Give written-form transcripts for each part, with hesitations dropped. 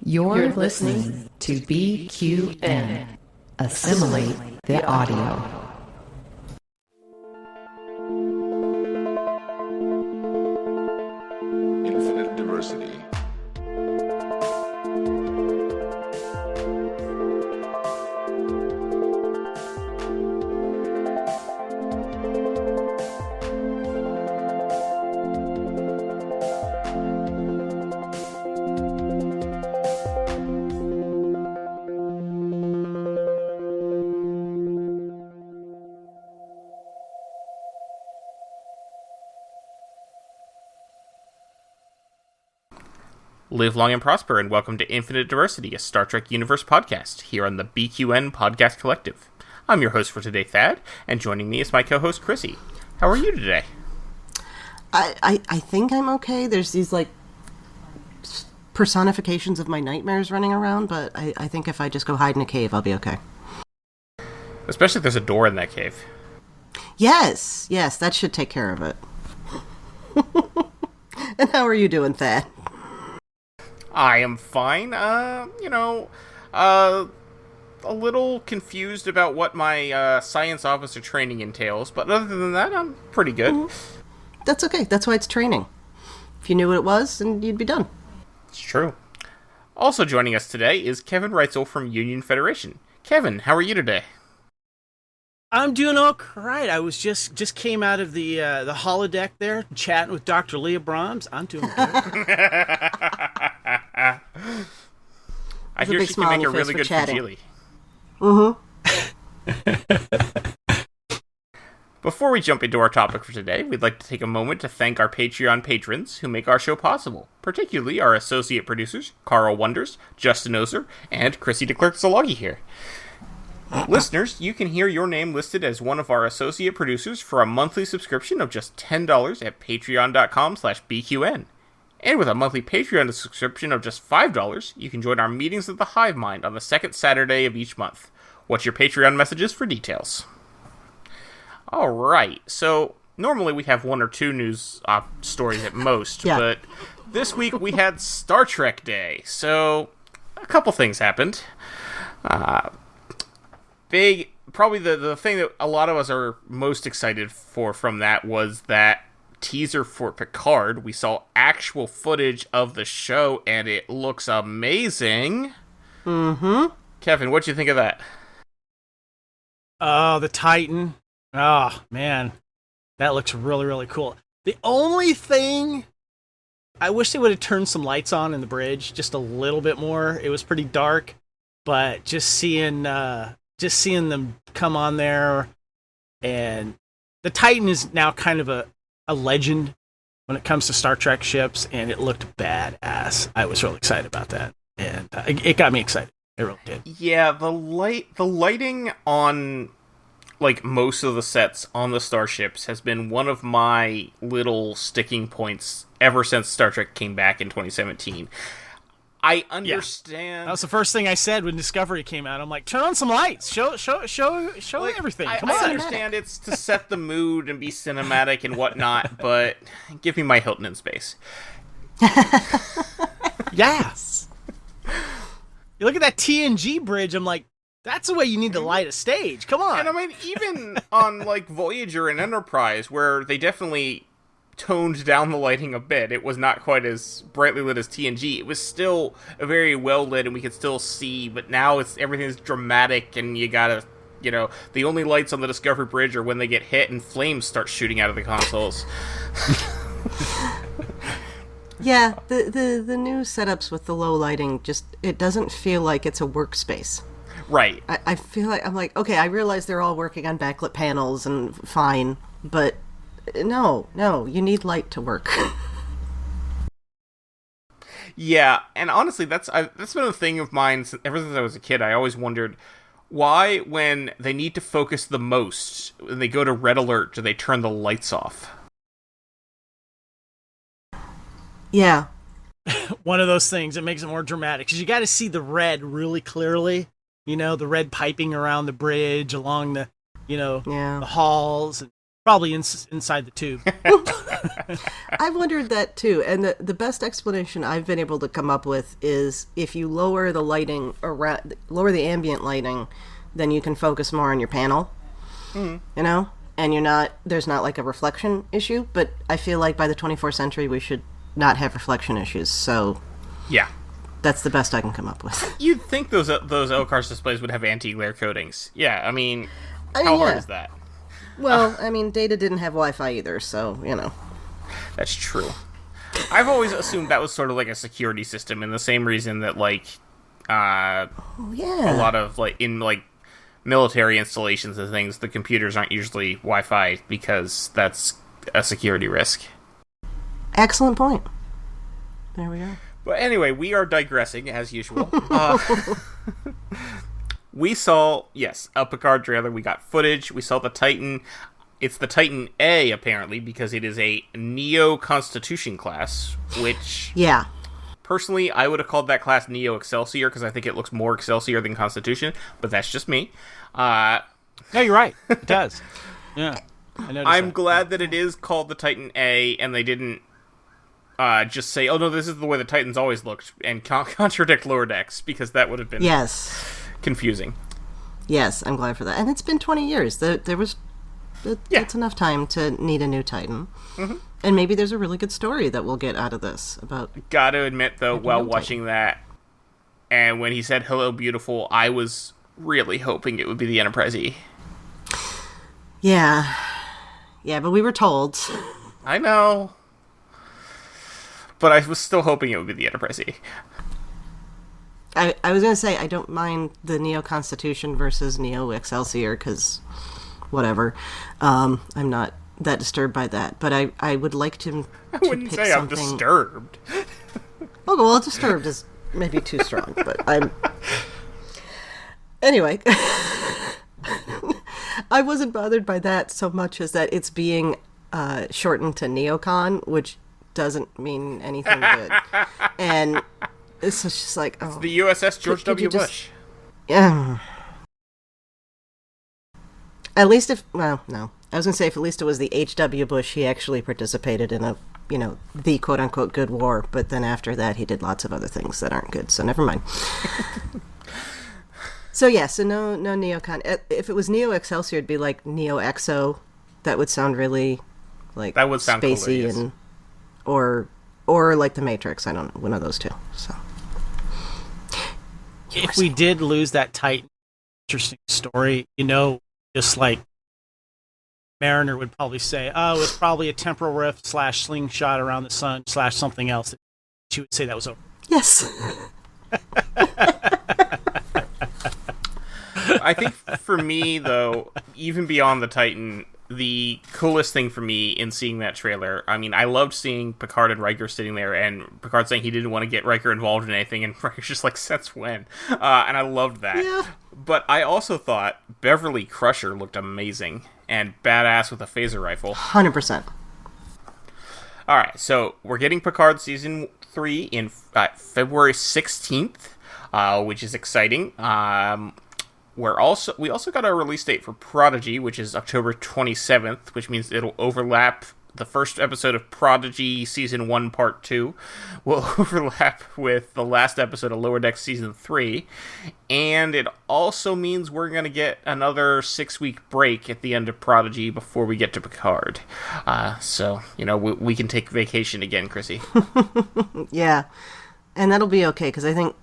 You're listening to BQN. Assimilate the audio. Infinite diversity. Live long and prosper, and welcome to Infinite Diversity, a Star Trek Universe podcast, here on the BQN Podcast Collective. I'm your host for today, Thad, and joining me is my co-host, Chrissie. How are you today? I think I'm okay. There's these, personifications of my nightmares running around, but I think if I just go hide in a cave, I'll be okay. Especially if there's a door in that cave. Yes, that should take care of it. And how are you doing, Thad? I am fine. A little confused about what my science officer training entails, but other than that, I'm pretty good. Mm-hmm. That's okay. That's why it's training. If you knew what it was, then you'd be done. It's true. Also joining us today is Kevin Reitzel from Union Federation. Kevin, how are you today? I'm doing all right. I was just came out of the holodeck there, chatting with Dr. Leah Brahms. I'm doing good. I hear she can make a really good fusilli. Before we jump into our topic for today, we'd like to take a moment to thank our Patreon patrons who make our show possible, particularly our associate producers, Carl Wonders, Justin Oser, and Chrissie De Clerck-Szilagyi here. Listeners, you can hear your name listed as one of our associate producers for a monthly subscription of just $10 at patreon.com/BQN. And with a monthly Patreon subscription of just $5, you can join our meetings of the Hive Mind on the second Saturday of each month. Watch your Patreon messages for details. Alright, so normally we have one or two news stories at most, but this week we had Star Trek Day, so a couple things happened. Probably the thing that a lot of us are most excited for from that was that teaser for Picard. We saw actual footage of the show, and it looks amazing. Mm-hmm. Kevin, what'd you think of that? Oh, the Titan. Oh, man. That looks really, really cool. The only thing, I wish they would have turned some lights on in the bridge just a little bit more. It was pretty dark, but just seeing them come on there, and the Titan is now kind of a legend when it comes to Star Trek ships, and it looked badass. I was really excited about that, and it got me excited. It really did. Yeah, the lighting on most of the sets on the starships has been one of my little sticking points ever since Star Trek came back in 2017. I understand. That was the first thing I said when Discovery came out. I'm like, turn on some lights, show everything. Come on. I understand it's to set the mood and be cinematic and whatnot, but give me my Hilton in space. Yes. You look at that TNG bridge. I'm like, that's the way you need to light a stage. Come on. And I mean, even on Voyager and Enterprise, where they definitely toned down the lighting a bit, it was not quite as brightly lit as TNG. It was still very well lit, and we could still see. But now everything's dramatic, and you gotta, the only lights on the Discovery Bridge are when they get hit and flames start shooting out of the consoles. Yeah, the new setups with the low lighting it doesn't feel like it's a workspace. Right. I feel like, I'm like, okay, I realize they're all working on backlit panels and fine, but no, you need light to work. Yeah, and honestly, that's been a thing of mine ever since I was a kid. I always wondered why, when they need to focus the most, when they go to red alert, do they turn the lights off? Yeah. One of those things that makes it more dramatic, because you got to see the red really clearly. The red piping around the bridge, along the, the halls. Probably inside the tube. I wondered that too, and the best explanation I've been able to come up with is if you lower the lighting around, lower the ambient lighting, then you can focus more on your panel. You know, and there's not like a reflection issue. But I feel like by the 24th century, we should not have reflection issues. So Yeah. that's the best I can come up with. You'd think those LCARS displays would have anti-glare coatings. Yeah, I mean, how hard is that? Well, I mean, Data didn't have Wi-Fi either, so, you know. That's true. I've always assumed that was sort of like a security system, in the same reason that, like, a lot of, like, in, like, military installations and things, the computers aren't usually Wi-Fi because that's a security risk. Excellent point. There we go. But anyway, we are digressing, as usual. We saw, yes, a Picard trailer. We got footage. We saw the Titan. It's the Titan A, apparently, because it is a Neo-Constitution class, which... Yeah. Personally, I would have called that class Neo-Excelsior, because I think it looks more Excelsior than Constitution, but that's just me. No, you're right. It does. Yeah. I'm glad that it is called the Titan A, and they didn't just say, oh no, this is the way the Titans always looked, and contradict Lower Decks, because that would have been confusing. Yes, I'm glad for that. And it's been 20 years. That's enough time to need a new Titan. Mm-hmm. And maybe there's a really good story that we'll get out of this. Gotta admit, though, while watching that, and when he said, hello, beautiful, I was really hoping it would be the Enterprise E. Yeah. Yeah, but we were told. I know. But I was still hoping it would be the Enterprise E. I was going to say, I don't mind the Neo-Constitution versus Neo-Excelsior, because whatever. I'm not that disturbed by that. But I would like to I wouldn't say I'm disturbed. Oh, well, disturbed is maybe too strong, but I'm... Anyway. I wasn't bothered by that so much as that it's being shortened to Neocon, which doesn't mean anything good. And it's just like, it's the USS George W. Bush. Yeah. At least no. I was going to say if at least it was the H.W. Bush, he actually participated in the quote-unquote good war, but then after that he did lots of other things that aren't good, so never mind. So no Neocon. If it was Neo-Excelsior, it'd be like Neo-Exo. That would sound really, like, that would sound spacey, cool, yes. and or like the Matrix. I don't know, one of those two. So, if we did lose that Titan, interesting story, just like Mariner would probably say, oh, it's probably a temporal rift / slingshot around the sun / something else. She would say that was over. Yes. I think for me, though, even beyond the Titan, the coolest thing for me in seeing that trailer, I mean, I loved seeing Picard and Riker sitting there, and Picard saying he didn't want to get Riker involved in anything, and Riker's just like, since when? And I loved that. Yeah. But I also thought Beverly Crusher looked amazing and badass with a phaser rifle. 100%. All right, so we're getting Picard Season 3 in February 16th, which is exciting. We also got a release date for Prodigy, which is October 27th, which means it'll overlap the first episode of Prodigy Season 1 Part 2 will overlap with the last episode of Lower Decks Season 3, and it also means we're going to get another 6-week break at the end of Prodigy before we get to Picard. So, we can take vacation again, Chrissy. Yeah, and that'll be okay, because I'm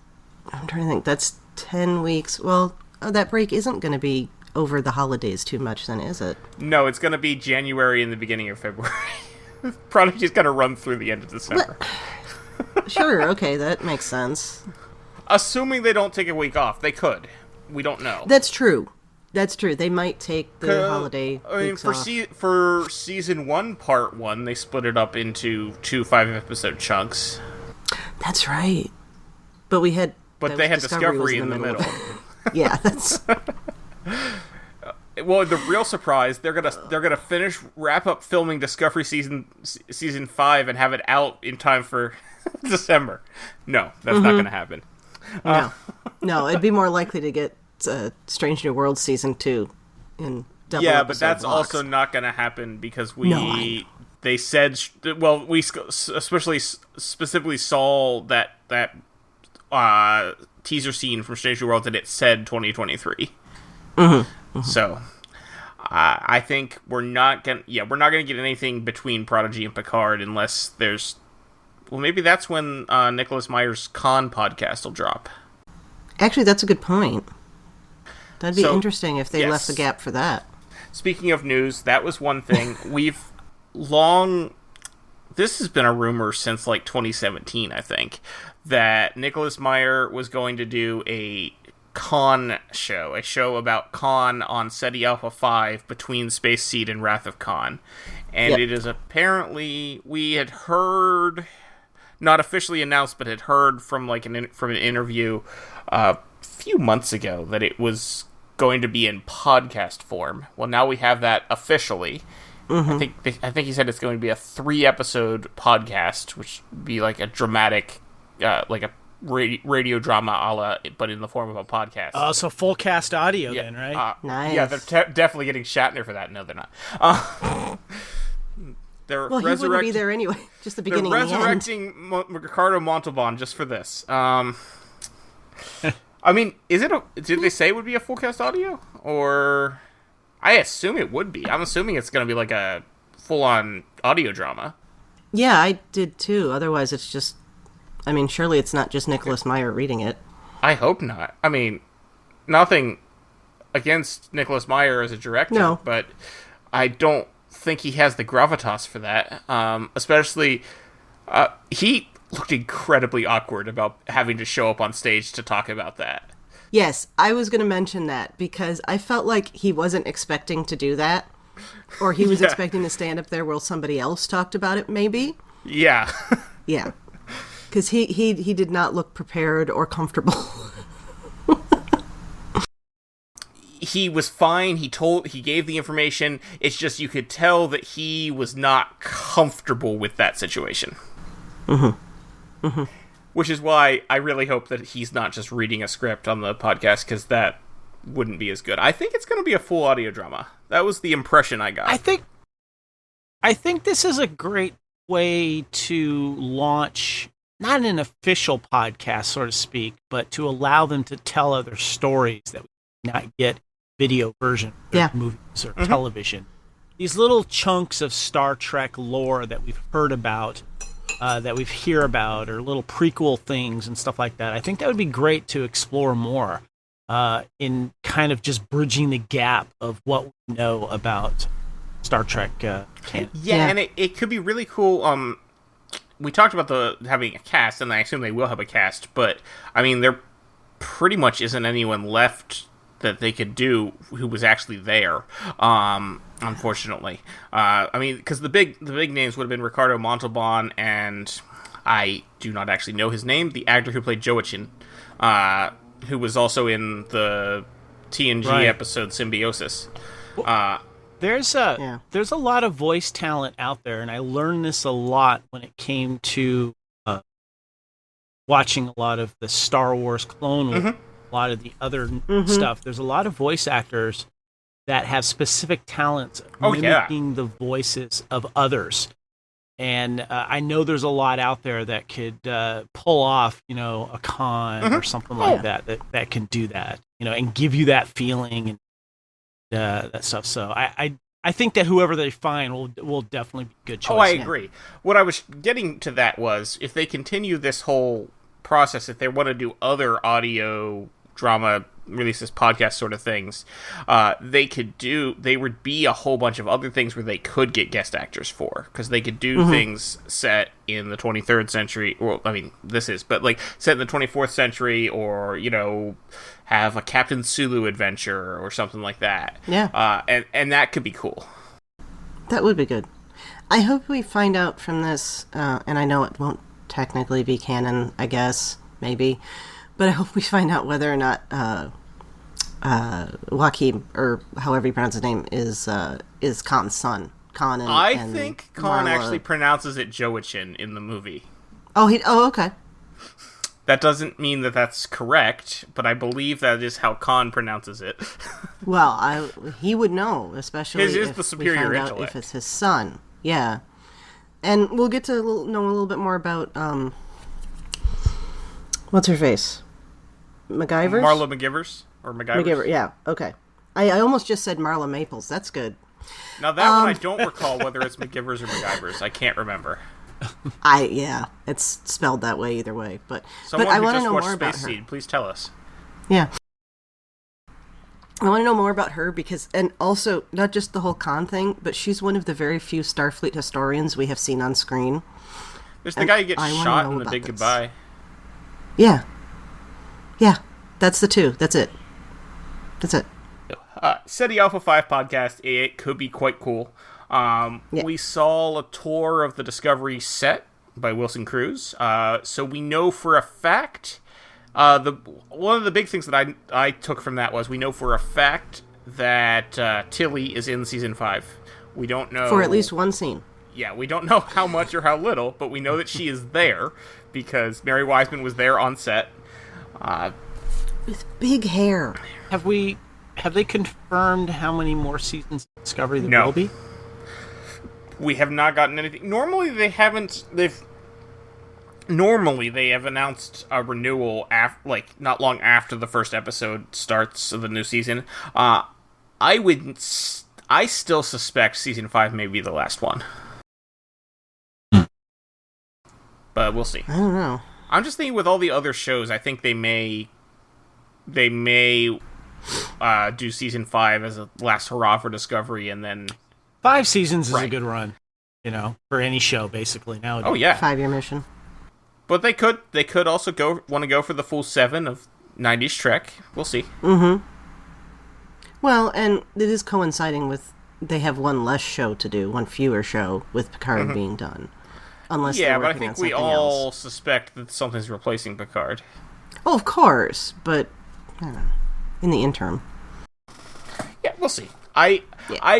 trying to think, that's 10 weeks. Well, that break isn't going to be over the holidays too much, then, is it? No, it's going to be January and the beginning of February. Prodigy's got to run through the end of December. Sure, okay, that makes sense. Assuming they don't take a week off. They could. We don't know. That's true. They might take the holiday weeks off. For Season 1, Part 1, they split it up into 2 5-episode chunks. That's right. But we had... But they had Discovery in the middle. Yeah, that's... Well, the real surprise, they're gonna wrap up filming Discovery season 5 and have it out in time for December. No, that's not gonna happen. No, it'd be more likely to get Strange New Worlds Season 2 in double Yeah, episode but that's blocks. also not going to happen because No, I know. they said, well, we especially specifically saw that teaser scene from Strange New Worlds and it said 2023. So I think we're not gonna get anything between Prodigy and Picard unless there's, well, maybe that's when Nicholas Meyer's Khan podcast will drop. Actually, that's a good point. That'd be So, interesting if they yes. left the gap for that. Speaking of news, that was one thing. This has been a rumor since like 2017, I think, that Nicholas Meyer was going to do a Khan show, a show about Khan on SETI Alpha 5 between Space Seed and Wrath of Khan. And Yep. it is apparently, we had heard, not officially announced, but had heard from like from an interview a few months ago that it was going to be in podcast form. Well, now we have that officially. I think he said it's going to be a 3-episode podcast, which would be like a dramatic, like a radio drama a la, but in the form of a podcast. Oh, so full cast audio then, right? Nice. Yeah, they're definitely getting Shatner for that. No, they're not. They're Well, he wouldn't be there anyway. Just the beginning They're and the end. resurrecting Ricardo Montalban just for this. I mean, did they say it would be a full cast audio? Or I assume it would be. I'm assuming it's going to be like a full-on audio drama. Yeah, I did too. Otherwise, it's just... I mean, surely it's not just Nicholas Meyer reading it. I hope not. I mean, nothing against Nicholas Meyer as a director, No. but I don't think he has the gravitas for that. Especially, he looked incredibly awkward about having to show up on stage to talk about that. Yes, I was going to mention that because I felt like he wasn't expecting to do that. Or he was Yeah. expecting to stand up there while somebody else talked about it, maybe. Yeah. Yeah. Because he did not look prepared or comfortable. He was fine. He gave the information. It's just you could tell that he was not comfortable with that situation. Which is why I really hope that he's not just reading a script on the podcast, because that wouldn't be as good. I think it's going to be a full audio drama. That was the impression I got. I think this is a great way to launch not an official podcast, so to speak, but to allow them to tell other stories that we not get video version of Yeah. movies or television. These little chunks of Star Trek lore that we've heard about, that we've hear about, or little prequel things and stuff like that. I think that would be great to explore more in kind of just bridging the gap of what we know about Star Trek canon. Yeah, and it could be really cool. We talked about having a cast, and I assume they will have a cast, but I mean, there pretty much isn't anyone left that they could do who was actually there. Unfortunately, I mean, because the big names would have been Ricardo Montalban, and I do not actually know his name, the actor who played Joachim, who was also in the TNG episode Symbiosis. There's a lot of voice talent out there, and I learned this a lot when it came to watching a lot of the Star Wars Clone Wars, a lot of the other stuff. There's a lot of voice actors that have specific talents mimicking the voices of others. And I know there's a lot out there that could pull off, a Khan or something like that can do that, and give you that feeling and that stuff. So I think that whoever they find will definitely be a good choice. Oh, I agree. What I was getting to that was, if they continue this whole process, if they want to do other audio drama releases, podcast sort of things, there would be a whole bunch of other things where they could get guest actors for, because they could do things set in the 23rd century, well, I mean, but like set in the 24th century, or, have a Captain Sulu adventure or something like that. Yeah. And that could be cool. That would be good. I hope we find out from this, and I know it won't technically be canon, I guess, maybe, but I hope we find out whether or not Joachim, or however you pronounce his name, is Khan's son. Khan and I think Khan Marla. actually pronounces it Joachim in the movie. Oh, okay. That doesn't mean that that's correct, but I believe that is how Khan pronounces it. Well, he would know, especially His is if the superior we find out intellect. if it's his son. Yeah. And we'll get to know a little bit more about, what's her face? MacGyver's? Marla McGivers? Or MacGyver's? MacGyver, yeah, okay. I almost just said Marla Maples. That's good. Now that one I don't recall whether it's McGivers or MacGyver's. I can't remember. Yeah, it's spelled that way either way. But Someone I who want to just know watched more about Space her. Seed, please tell us. Yeah. I want to know more about her because, and also, not just the whole Khan thing, but she's one of the very few Starfleet historians we have seen on screen. There's the guy who gets I wanna shot know in The about Big this. Goodbye. Yeah. Yeah, that's the two. That's it. That's it. SETI Alpha 5 podcast, it could be quite cool. Yeah. We saw a tour of the Discovery set by Wilson Cruz, so we know for a fact, one of the big things that I took from that was we know for a fact that Tilly is in Season 5. We don't know... For at least one scene. Yeah, we don't know how much or how little, but we know that she is there, because Mary Wiseman was there on set. With big hair. Have they confirmed how many more seasons of Discovery there No. will be? We have not gotten anything. Normally they have announced a renewal not long after the first episode starts of the new season. I still suspect season 5 may be the last one. But we'll see. I don't know. I'm just thinking with all the other shows, I think they may do season 5 as a last hurrah for Discovery, and then 5 seasons is a Right. good run, for any show basically nowadays. oh yeah. 5-year mission. But they could also want to go for the full 7 of 90s Trek. We'll see. Mm-hmm. Well, and it is coinciding with they have one less show to do, one fewer show with Picard being done. Unless Yeah, they're but I working think on we something all else. suspect that something's replacing Picard. Oh, of course, but I don't know. In the interim. Yeah, we'll see. I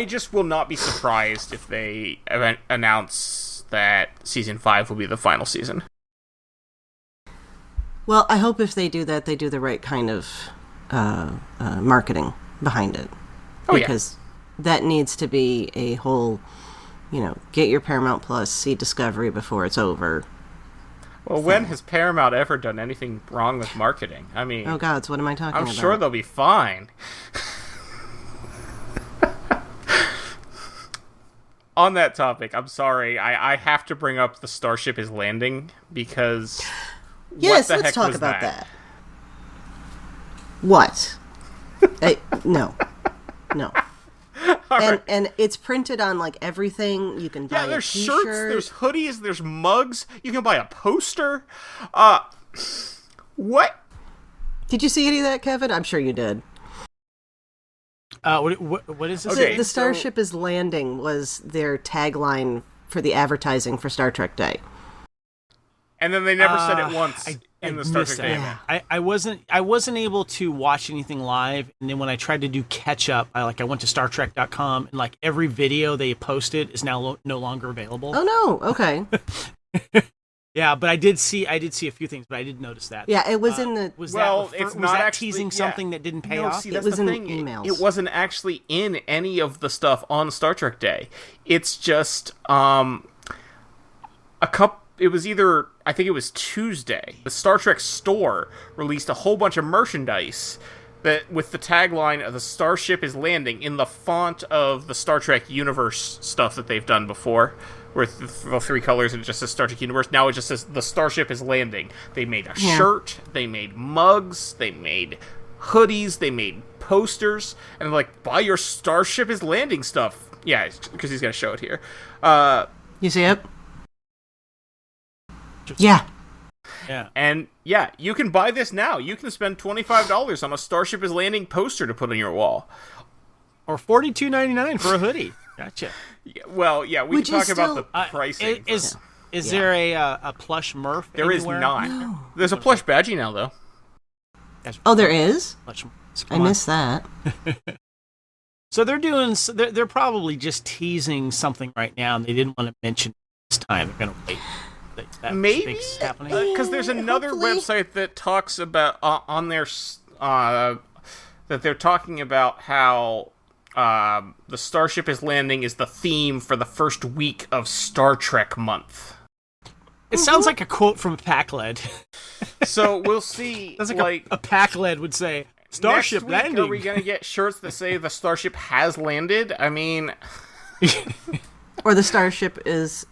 just will not be surprised if they announce that season 5 will be the final season. Well, I hope if they do that, they do the right kind of marketing behind it. Oh, yeah. Because that needs to be a whole, get your Paramount Plus, see Discovery before it's over. Well, when has Paramount ever done anything wrong with marketing? I mean, Oh, gods, what am I talking I'm about? sure they'll be fine. On that topic, I'm sorry, I have to bring up the Starship is landing, because Yes, what the let's heck talk was about that. What? No. No. And it's printed on, everything. You can buy Yeah, a there's t-shirt. shirts, there's hoodies, there's mugs. You can buy a poster. What? Did you see any of that, Kevin? I'm sure you did. What is this? Okay. The Starship is landing was their tagline for the advertising for Star Trek Day. And then they never said it once in the Star missed Trek that. Day. I wasn't able to watch anything live, and then when I tried to do catch up, I went to StarTrek.com, and every video they posted is now no longer available. Oh no! Okay. Yeah, but I did see a few things, but I did notice that. Yeah, it was in the. Was Well, that, it's was not that actually teasing something that didn't pay off? See, It that's was the in the thing. emails. It wasn't actually in any of the stuff on Star Trek Day. It's just it was either, I think it was Tuesday, the Star Trek store released a whole bunch of merchandise that with the tagline of the Starship is landing in the font of the Star Trek universe stuff that they've done before, with the 3 colors, and it just says Star Trek universe. Now it just says the Starship is landing. They made a shirt, they made mugs, they made hoodies, they made posters, and buy your Starship is landing stuff. Yeah, because he's going to show it here. You see it? Yeah. Yeah. And yeah, you can buy this now. You can spend $25 on a Starship is Landing poster to put on your wall. Or $42.99 for a hoodie. Gotcha. Yeah, well, yeah, we Would can you talk about still- the pricing. Is there a plush Murph? There is anywhere? not. There's a plush badgie now, though. Oh, there is? Plush, I missed that. So they're probably just teasing something right now, and they didn't want to mention it this time. They're going to wait. that Maybe makes happening. because there's another Hopefully. website that talks about on their that they're talking about how the starship is landing is the theme for the first week of Star Trek month. It sounds like a quote from Pac-Led. So we'll see. That's like a Pac-Led would say, "Starship next week, landing." Are we gonna get shirts that say the starship has landed? I mean, Or the starship is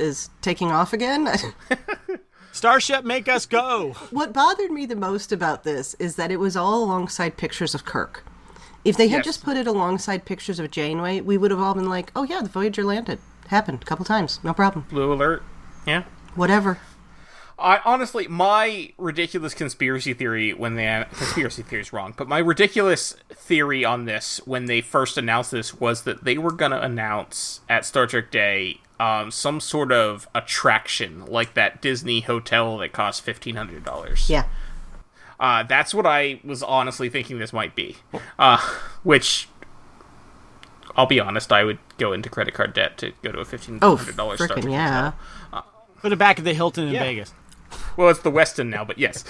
taking off again. Starship, make us go. What bothered me the most about this is that it was all alongside pictures of Kirk. If they had Yes. just put it alongside pictures of Janeway, we would have all been like, oh yeah, the Voyager landed. Happened a couple times. No problem. blue alert. Yeah. Whatever. Honestly, my ridiculous conspiracy theory conspiracy theory is wrong, but my ridiculous theory on this when they first announced this was that they were going to announce at Star Trek Day some sort of attraction like that Disney hotel that cost $1,500. Yeah. That's what I was honestly thinking this might be. Which, I'll be honest, I would go into credit card debt to go to a $1,500 Oh, Star Trek frickin' yeah. hotel. Put it back at the Hilton in Yeah. Vegas. Well, it's the Westin now, but yes.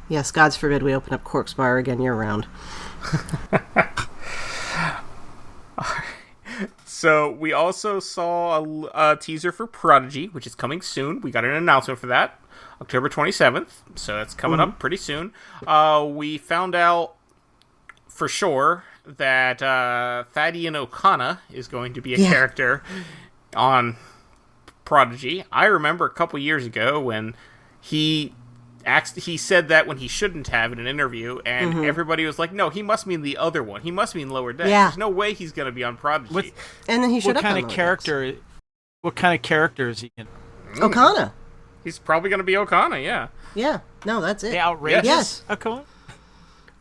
Yes, God's forbid we open up Cork's Bar again year-round. So we also saw a teaser for Prodigy, which is coming soon. We got an announcement for that, October 27th. So that's coming up pretty soon. We found out for sure that Thadian O'Connor is going to be a character on Prodigy. I remember a couple years ago when he said that when he shouldn't have in an interview, and everybody was like, no, he must mean the other one. He must mean Lower Decks. Yeah. There's no way he's going to be on Prodigy. And then he showed What up kind on of Lower character? What kind of character is he? Decks. O'Connor. He's probably going to be O'Connor, yeah. Yeah. No, that's it. The outrageous Yes. O'Connor?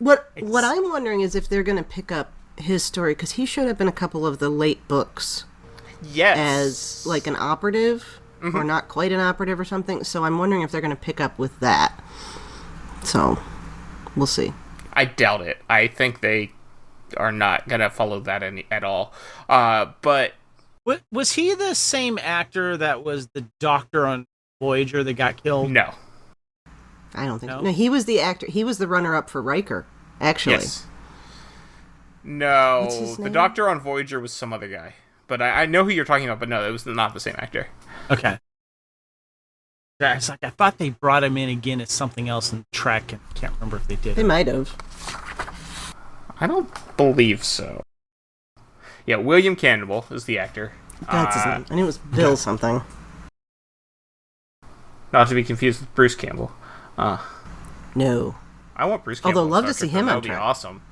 What I'm wondering is if they're going to pick up his story, because he showed up in a couple of the late books Yes. as like an operative, or not quite an operative or something. So I'm wondering if they're going to pick up with that. So we'll see. I doubt it. I think they are not going to follow that at all. But Was he the same actor that was the doctor on Voyager that got killed? no. I don't think No? so. No, he was the actor. He was the runner-up for Riker, actually. Yes. No, What's his the name? doctor on Voyager was some other guy. But I know who you're talking about, but no, it was not the same actor. Okay. Yeah, it's like I thought they brought him in again as something else in Trek, and I can't remember if they did. They might have. I don't believe so. Yeah, William Campbell is the actor. That's his name. And it was Bill something. Not to be confused with Bruce Campbell. No. I want Bruce Campbell. Although, in love Star to see Trek, though. him That on would be Trek. awesome.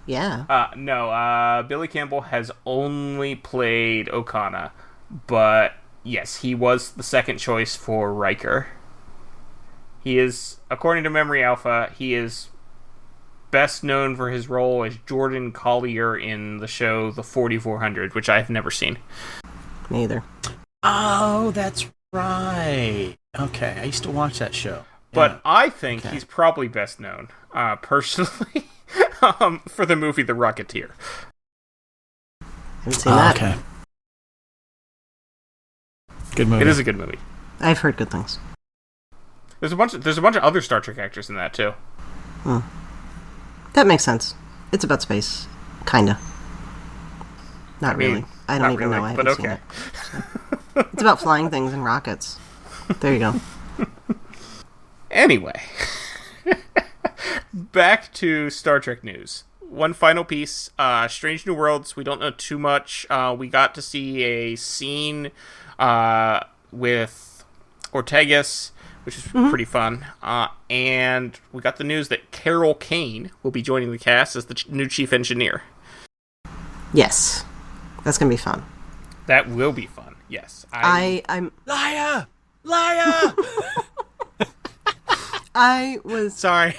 Yeah. No, Billy Campbell has only played O'Connor, but yes, he was the second choice for Riker. He is, according to Memory Alpha, he is best known for his role as Jordan Collier in the show The 4400, which I've never seen. Me either. Oh, that's right. Okay, I used to watch that show. But I think he's probably best known, personally, for the movie The Rocketeer. Haven't seen that. Okay. Good movie. It is a good movie. I've heard good things. There's a bunch of other Star Trek actors in that too. That makes sense. It's about space. Kinda. Not mean, really. I don't not even really, know. I but haven't seen okay. it. So. It's about flying things and rockets. There you go. Anyway, back to Star Trek news. One final piece, Strange New Worlds. We don't know too much. We got to see a scene with Ortegas, which is pretty fun. And we got the news that Carol Kane will be joining the cast as the new chief engineer. Yes. That's going to be fun. That will be fun, yes. I'm... Liar! I was... Sorry.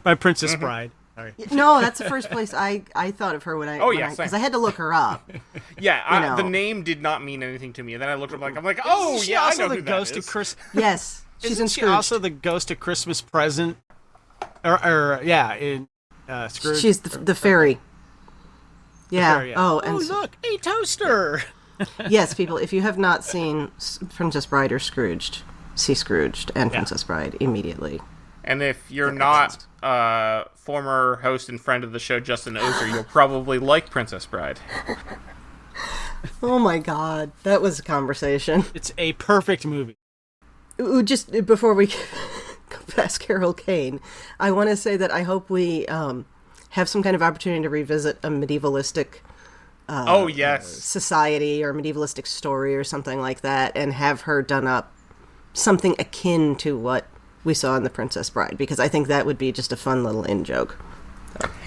My Princess Bride. Sorry. No, that's the first place I thought of her when I... Oh, yeah, same. Because I had to look her up. Yeah, You the know. name did not mean anything to me. And then I looked up I'm like, oh, Isn't she yeah, I also know the who that ghost is. of Chris. Yes. She's Isn't in she Scrooge. also the ghost of Christmas Present? In Scrooge. She's the fairy. Yeah. Sorry, yeah. Oh, Oh, and look, a toaster. Yes, people, if you have not seen Princess Bride or Scrooged, see Scrooged and Princess Bride immediately. And if you're not former host and friend of the show, Justin Oser, you'll probably like Princess Bride. Oh my god, that was a conversation. It's a perfect movie. Just before we go past Carol Kane, I want to say that I hope we have some kind of opportunity to revisit a medievalistic society or medievalistic story or something like that, and have her done up something akin to what we saw in The Princess Bride, because I think that would be just a fun little in-joke.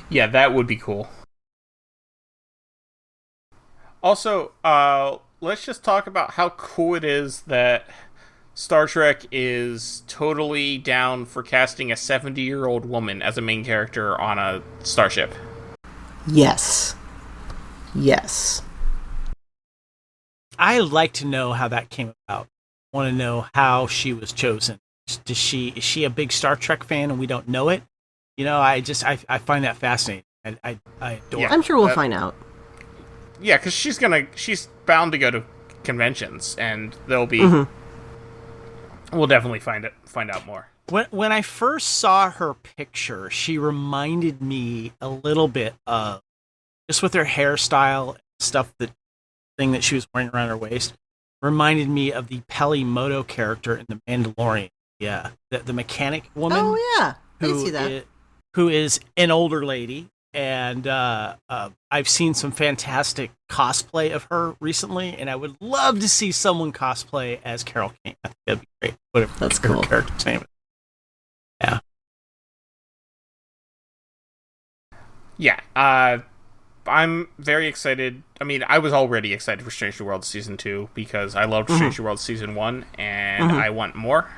Yeah, that would be cool. Also, let's just talk about how cool it is that Star Trek is totally down for casting a 70-year-old woman as a main character on a starship. Yes. Yes. I like to know how that came about. I want to know how she was chosen. Is she a big Star Trek fan and we don't know it? You know, I find that fascinating. I adore it. I'm sure we'll find out. Yeah, because she's bound to go to conventions, and there'll be. We'll definitely find out more. When I first saw her picture, she reminded me a little bit of, just with her hairstyle and stuff, the thing that she was wearing around her waist, reminded me of the Peli Motto character in The Mandalorian. Yeah, the mechanic woman. Oh yeah, I see that. Who is an older lady, and I've seen some fantastic cosplay of her recently, and I would love to see someone cosplay as Carol Kane. I think that'd be great. Whatever That's her cool. character's name is. Yeah. Yeah, I'm very excited. I mean, I was already excited for Strange New Worlds Season 2 because I loved Strange New Worlds Season 1, and I want more.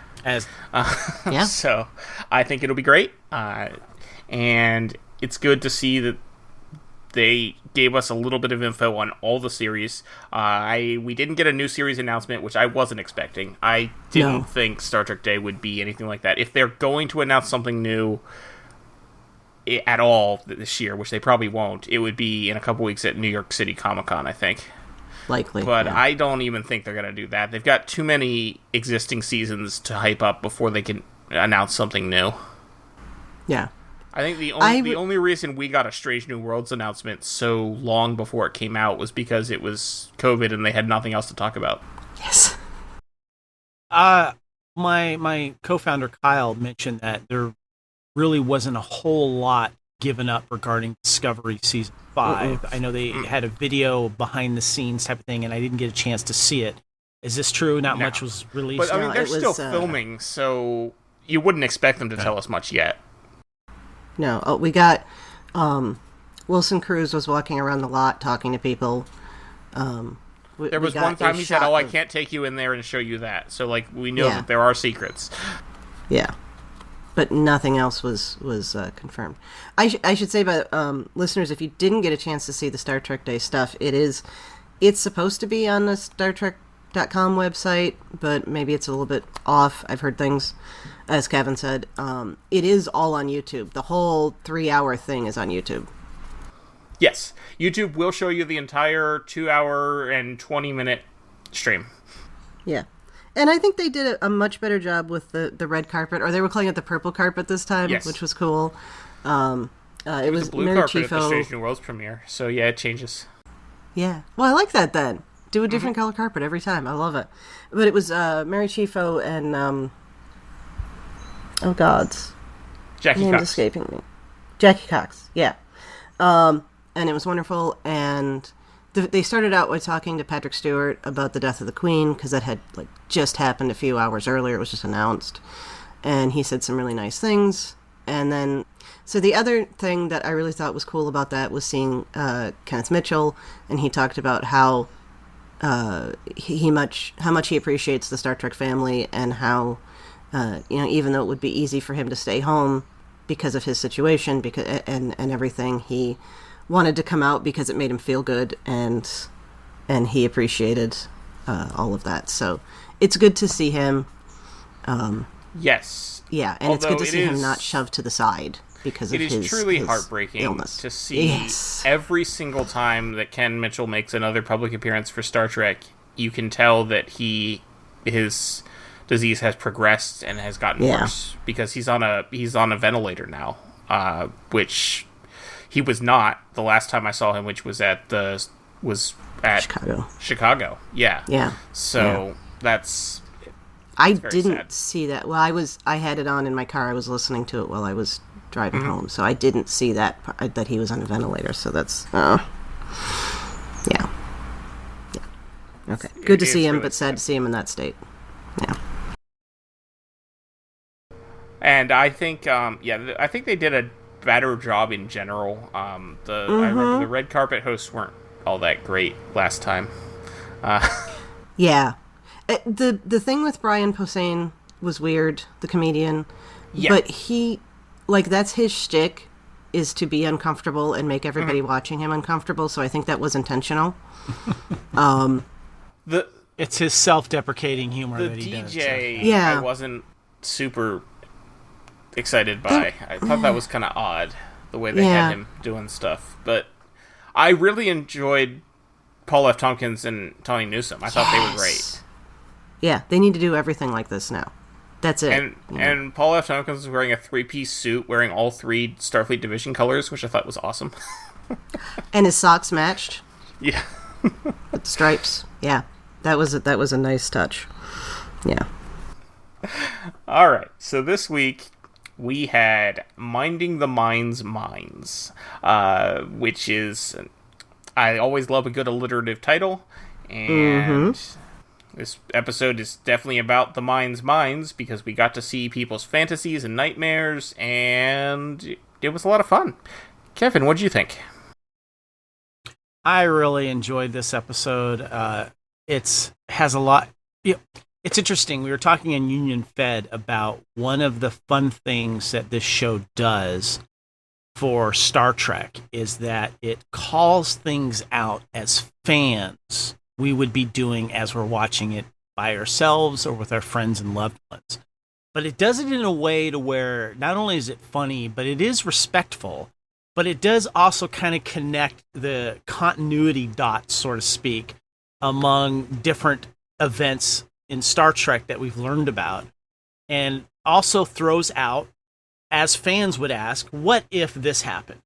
So I think it'll be great. And it's good to see that they gave us a little bit of info on all the series. We didn't get a new series announcement, which I wasn't expecting. I didn't think Star Trek Day would be anything like that. If they're going to announce something new at all this year, which they probably won't, it would be in a couple weeks at New York City Comic-Con, I think. Likely. But I don't even think they're going to do that. They've got too many existing seasons to hype up before they can announce something new. Yeah. I think the only reason we got a Strange New Worlds announcement so long before it came out was because it was COVID and they had nothing else to talk about. Yes. My co-founder Kyle mentioned that there really wasn't a whole lot given up regarding Discovery Season 5. I know they had a video behind the scenes type of thing, and I didn't get a chance to see it. Is this true? Not much was released? But, I mean, they're still filming, so you wouldn't expect them to tell us much yet. No. We got... Wilson Cruz was walking around the lot talking to people. There was one time he said, I can't take you in there and show you that. So, we know that there are secrets. Yeah. But nothing else was confirmed. I should say, about listeners, if you didn't get a chance to see the Star Trek Day stuff, it's supposed to be on the StarTrek.com website, but maybe it's a little bit off. I've heard things, as Kevin said. It is all on YouTube. The whole 3-hour thing is on YouTube. Yes. YouTube will show you the entire 2-hour and 20-minute stream. Yeah. And I think they did a much better job with the red carpet, or they were calling it the purple carpet this time, which was cool. It was the blue Mary carpet Chieffo. at the Strange New Worlds premiere, so yeah, it changes. Yeah. Well, I like that then. Do a different color carpet every time. I love it. But it was Mary Chieffo and, oh gods. Jackie Name's Cox. Escaping me. Jackie Cox, yeah. And it was wonderful, and they started out by talking to Patrick Stewart about the death of the Queen, because that had just happened a few hours earlier. It was just announced, and he said some really nice things. And then, so the other thing that I really thought was cool about that was seeing Kenneth Mitchell, and he talked about how how much he appreciates the Star Trek family, and how even though it would be easy for him to stay home because of his situation, and everything, he wanted to come out because it made him feel good, and he appreciated all of that. So it's good to see him. Yes. Yeah, and it's good to see him not shoved to the side. because of it is his truly his heartbreaking illness. to see every single time that Ken Mitchell makes another public appearance for Star Trek. You can tell that his disease has progressed and has gotten worse because he's on a ventilator now, which he was not the last time I saw him, which was at Chicago. Yeah. So that's. I didn't see that. Well, I had it on in my car. I was listening to it while I was driving home, so I didn't see that he was on a ventilator. So that's yeah. Okay, good to see him, but sad to see him in that state. Yeah. And I think, I think they did a better job in general. I remember the red carpet hosts weren't all that great last time. Yeah. The thing with Brian Posehn was weird, the comedian. Yeah. But he, that's his shtick, is to be uncomfortable and make everybody watching him uncomfortable, so I think that was intentional. It's his self-deprecating humor that he does. The DJ, I wasn't super excited by. I thought that was kind of odd, the way they had him doing stuff. But I really enjoyed Paul F. Tompkins and Tawny Newsome. I thought they were great. Yeah, they need to do everything like this now. That's it. And Paul F. Tompkins was wearing a 3-piece suit, wearing all 3 Starfleet Division colors, which I thought was awesome. And his socks matched. Yeah. With the stripes. Yeah. That was a nice touch. Yeah. All right. So this week we had Minding the Mind's Minds, which is, I always love a good alliterative title, and this episode is definitely about the mind's minds because we got to see people's fantasies and nightmares, and it was a lot of fun. Kevin, what did you think? I really enjoyed this episode. It has a lot. It's interesting. We were talking in Union Fed about one of the fun things that this show does for Star Trek is that it calls things out as fans we would be doing as we're watching it by ourselves or with our friends and loved ones. But it does it in a way to where not only is it funny, but it is respectful, but it does also kind of connect the continuity dots, so to speak, among different events in Star Trek that we've learned about, and also throws out, as fans would ask, what if this happened?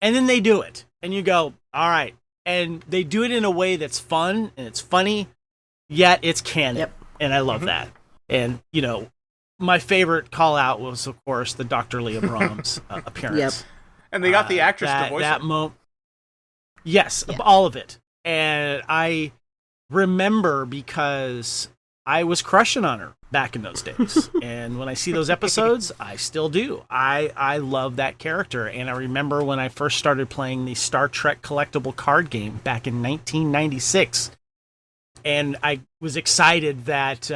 And then they do it, and you go, all right. And they do it in a way that's fun, and it's funny, yet it's canon, and I love that. And, my favorite call-out was, of course, the Dr. Leah Brahms appearance. And they got the actress to voice it. Yes, all of it. And I remember because I was crushing on her back in those days. And when I see those episodes, I still do. I love that character. And I remember when I first started playing the Star Trek collectible card game back in 1996. And I was excited that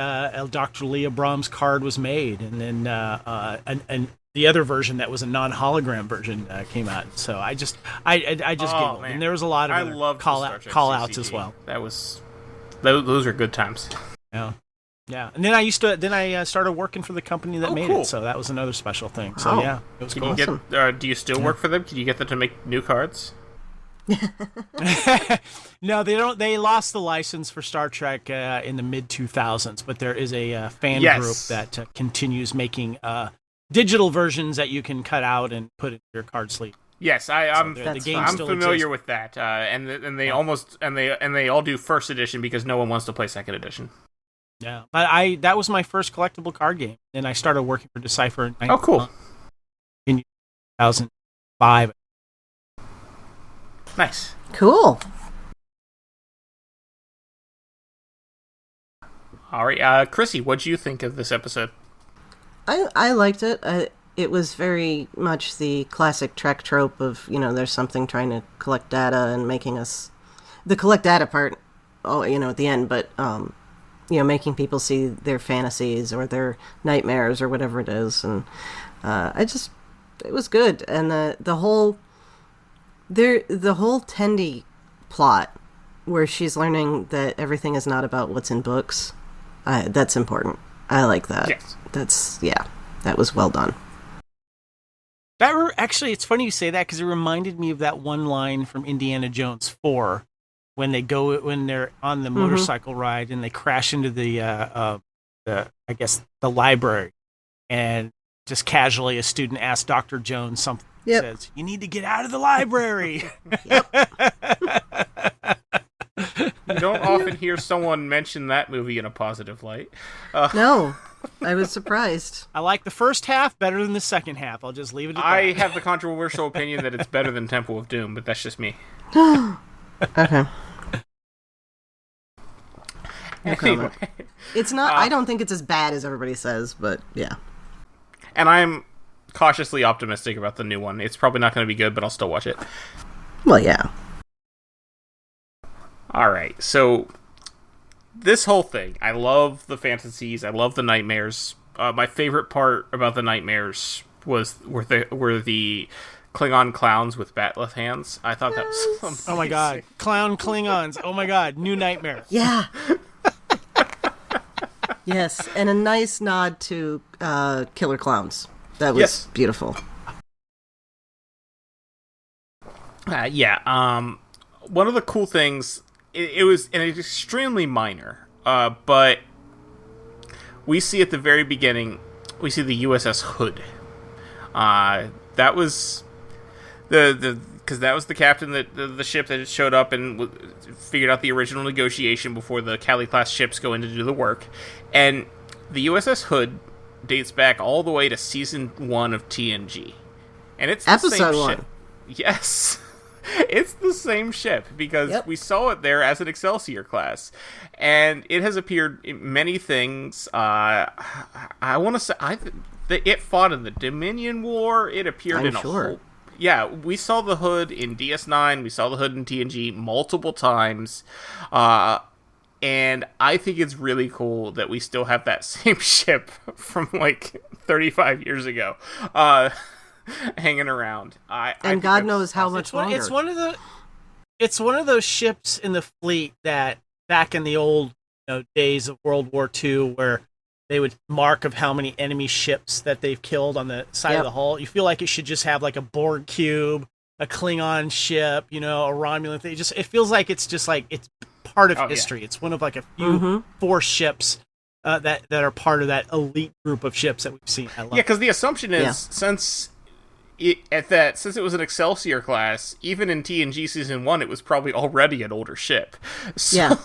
Dr. Leah Brahms card was made. And then and the other version that was a non-hologram version came out. So I just giggled. Man. And there was a lot of call outs as well. Those are good times. Yeah. And then I started working for the company that made it. So that was another special thing. So it was cool. Do you still work for them? Can you get them to make new cards? No, they don't. They lost the license for Star Trek in the mid 2000s, but there is a fan group that continues making digital versions that you can cut out and put in your card sleeve. Yes, I'm familiar with that, and they all do first edition because no one wants to play second edition. Yeah, but that was my first collectible card game, and I started working for Decipher in cool. In 2005. Nice. Cool. All right, Chrissie, what do you think of this episode? I liked it. It was very much the classic Trek trope of, there's something trying to collect data and making us... The collect data part, at the end, but, making people see their fantasies or their nightmares or whatever it is. And it was good. And the whole Tendi plot, where she's learning that everything is not about what's in books, that's important. I like that. Yes. That was well done. Actually, it's funny you say that because it reminded me of that one line from Indiana Jones 4 when they're on the motorcycle ride and they crash into the library, and just casually a student asks Dr. Jones something. Yep. Says, "You need to get out of the library." You don't often hear someone mention that movie in a positive light. No, I was surprised. I like the first half better than the second half. I'll just leave it at that. I have the controversial opinion that it's better than Temple of Doom, but that's just me. Okay. Anyway, It's not. I don't think it's as bad as everybody says, but yeah. and I'm cautiously optimistic about the new one. It's probably not going to be good, but I'll still watch it. Well, yeah. All right, so this whole thing, I love the fantasies, I love the nightmares. My favorite part about the nightmares were the Klingon clowns with batleth hands. I thought that was amazing. Oh my god, clown Klingons! Oh my god, new nightmare. Yeah. Yes, and a nice nod to Killer Clowns. That was beautiful. One of the cool things, it was extremely minor, but we see at the very beginning, we see the USS Hood. That was because that was the captain that the ship that showed up and figured out the original negotiation before the Cali-class ships go in to do the work. And the USS Hood dates back all the way to season 1 of TNG, and it's the same ship. Yes. It's the same ship because we saw it there as an Excelsior class, and it has appeared in many things. I want to say it fought in the Dominion War. It appeared in a whole. Yeah, we saw the Hood in DS9. We saw the Hood in TNG multiple times, and I think it's really cool that we still have that same ship from like 35 years ago. Hanging around, and God knows how much longer. It's one of those ships in the fleet that back in the old days of World War II, where they would mark of how many enemy ships that they've killed on the side of the hull. You feel like it should just have like a Borg cube, a Klingon ship, a Romulan thing. It feels like it's just like it's part of history. Yeah. It's one of like a few 4 ships. That are part of that elite group of ships that we've seen. I love because the assumption is since it was an Excelsior class, even in TNG season 1, it was probably already an older ship. So,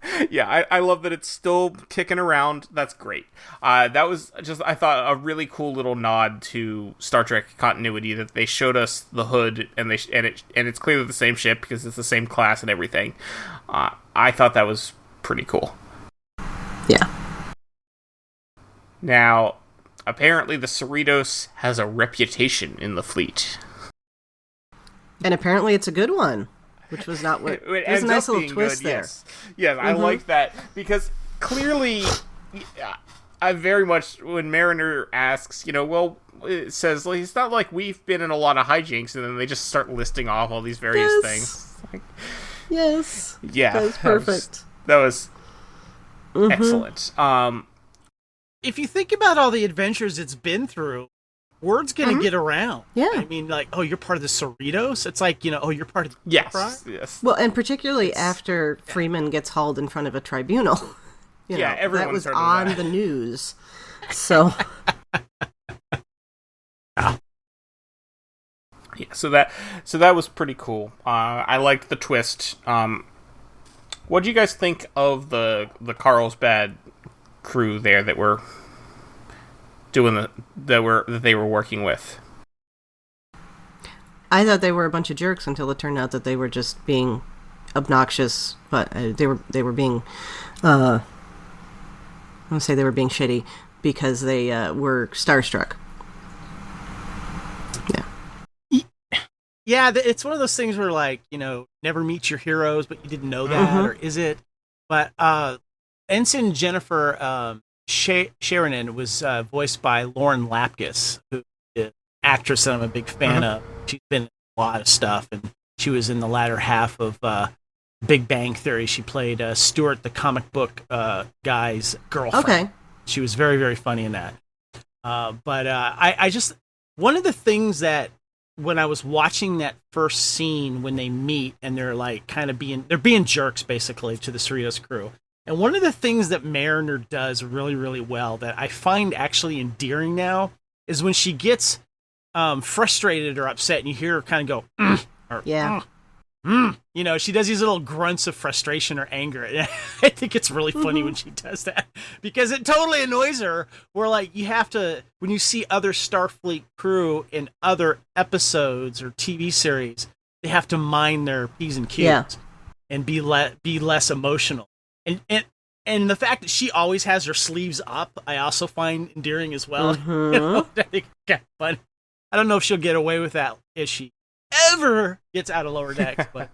I love that it's still kicking around. That's great. That was just, I thought, a really cool little nod to Star Trek continuity that they showed us the Hood, and it's clearly the same ship because it's the same class and everything. I thought that was pretty cool. Yeah. Now, apparently the Cerritos has a reputation in the fleet. And apparently it's a good one, which was not what... There's a nice little twist there. Yes, I like that, because clearly, I very much, when Mariner asks, it says, like, it's not like we've been in a lot of hijinks, and then they just start listing off all these various things. Like, yes. Yeah. That was perfect. That was excellent. If you think about all the adventures it's been through, word's going to get around. Yeah. I mean, like, oh, you're part of the Cerritos? It's like, you're part of the Enterprise? Yes. Well, and particularly after Freeman gets hauled in front of a tribunal. Everyone that was on the news. So... Yeah, so that was pretty cool. I liked the twist. What do you guys think of the Carlsbad crew there that were doing that they were working with? I thought they were a bunch of jerks until it turned out that they were just being obnoxious, but they were being I want to say they were being shitty because they were starstruck. Yeah, it's one of those things where, like, never meet your heroes, but you didn't know that, or is it? But Ensign Jennifer Sheridan was voiced by Lauren Lapkus, who is an actress that I'm a big fan of. She's been in a lot of stuff, and she was in the latter half of Big Bang Theory. She played Stuart, the comic book guy's girlfriend. Okay. She was very, very funny in that. But I just... one of the things that when I was watching that first scene when they meet and they're like they're being jerks basically to the Cerritos crew. And one of the things that Mariner does really, really well that I find actually endearing now is when she gets frustrated or upset and you hear her kind of go, or, you know, she does these little grunts of frustration or anger. I think it's really funny when she does that because it totally annoys her. Where like you have to, when you see other Starfleet crew in other episodes or TV series, they have to mind their P's and Q's and be less emotional. And the fact that she always has her sleeves up, I also find endearing as well. You know, I think kind of fun. I don't know if she'll get away with that if she ever gets out of Lower Decks, but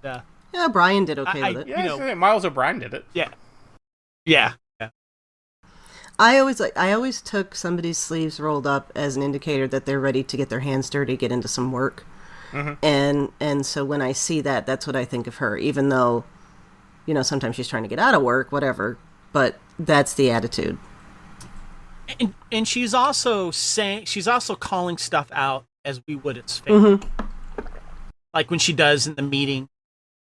yeah, Brian did okay with it. Yeah, you know, Miles O'Brien did it. Yeah. I always took somebody's sleeves rolled up as an indicator that they're ready to get their hands dirty, get into some work. And so when I see that, that's what I think of her. Even though, you know, sometimes she's trying to get out of work, whatever. But that's the attitude. And she's also calling stuff out as we would at Space. Like when she does in the meeting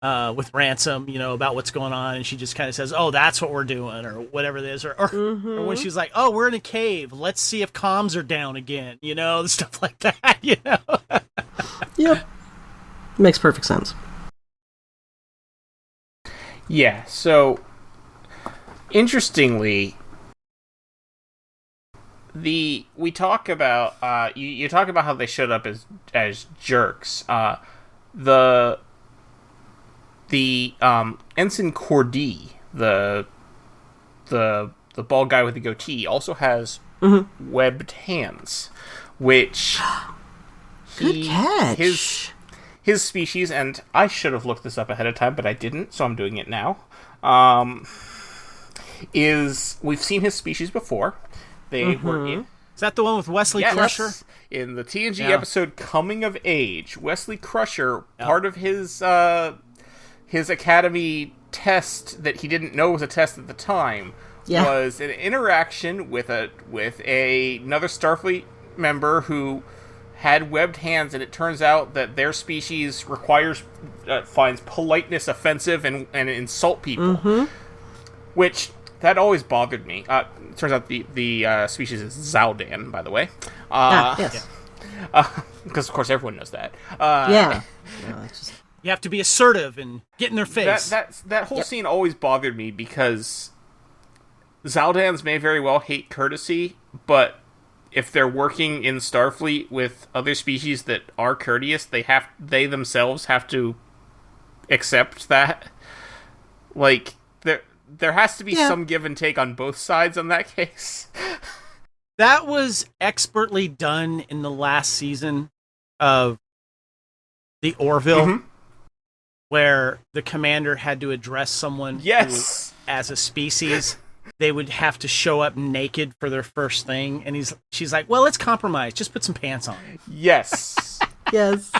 with Ransom, you know, about what's going on, and she just kind of says, "Oh, that's what we're doing," or whatever it is, or when she's like, "Oh, we're in a cave. Let's see if comms are down again," you know, stuff like that. You know. Yep. Makes perfect sense. Yeah. So, interestingly, we talk about you talk about how they showed up as jerks. The Ensign Cordy, the bald guy with the goatee, also has webbed hands, which good catch. His species, and I should have looked this up ahead of time, but I didn't, so I'm doing it now. We've seen his species before. They were in. Is that the one with Wesley Crusher? In the TNG episode Coming of Age, Wesley Crusher, part of his academy test that he didn't know was a test at the time, was an interaction with another Starfleet member who had webbed hands, and it turns out that their species finds politeness offensive and insult people. Which, that always bothered me. It turns out the species is Zaldan, by the way. Yes. Because, of course, everyone knows that. You have to be assertive and get in their face. That whole scene always bothered me because Zaldans may very well hate courtesy, but if they're working in Starfleet with other species that are courteous, they themselves have to accept that. Like, there has to be some give and take on both sides on that case. That was expertly done in the last season of the Orville, where the commander had to address someone who, as a species, they would have to show up naked for their first thing, and she's like, "Well, let's compromise. Just put some pants on." Yes. Yes.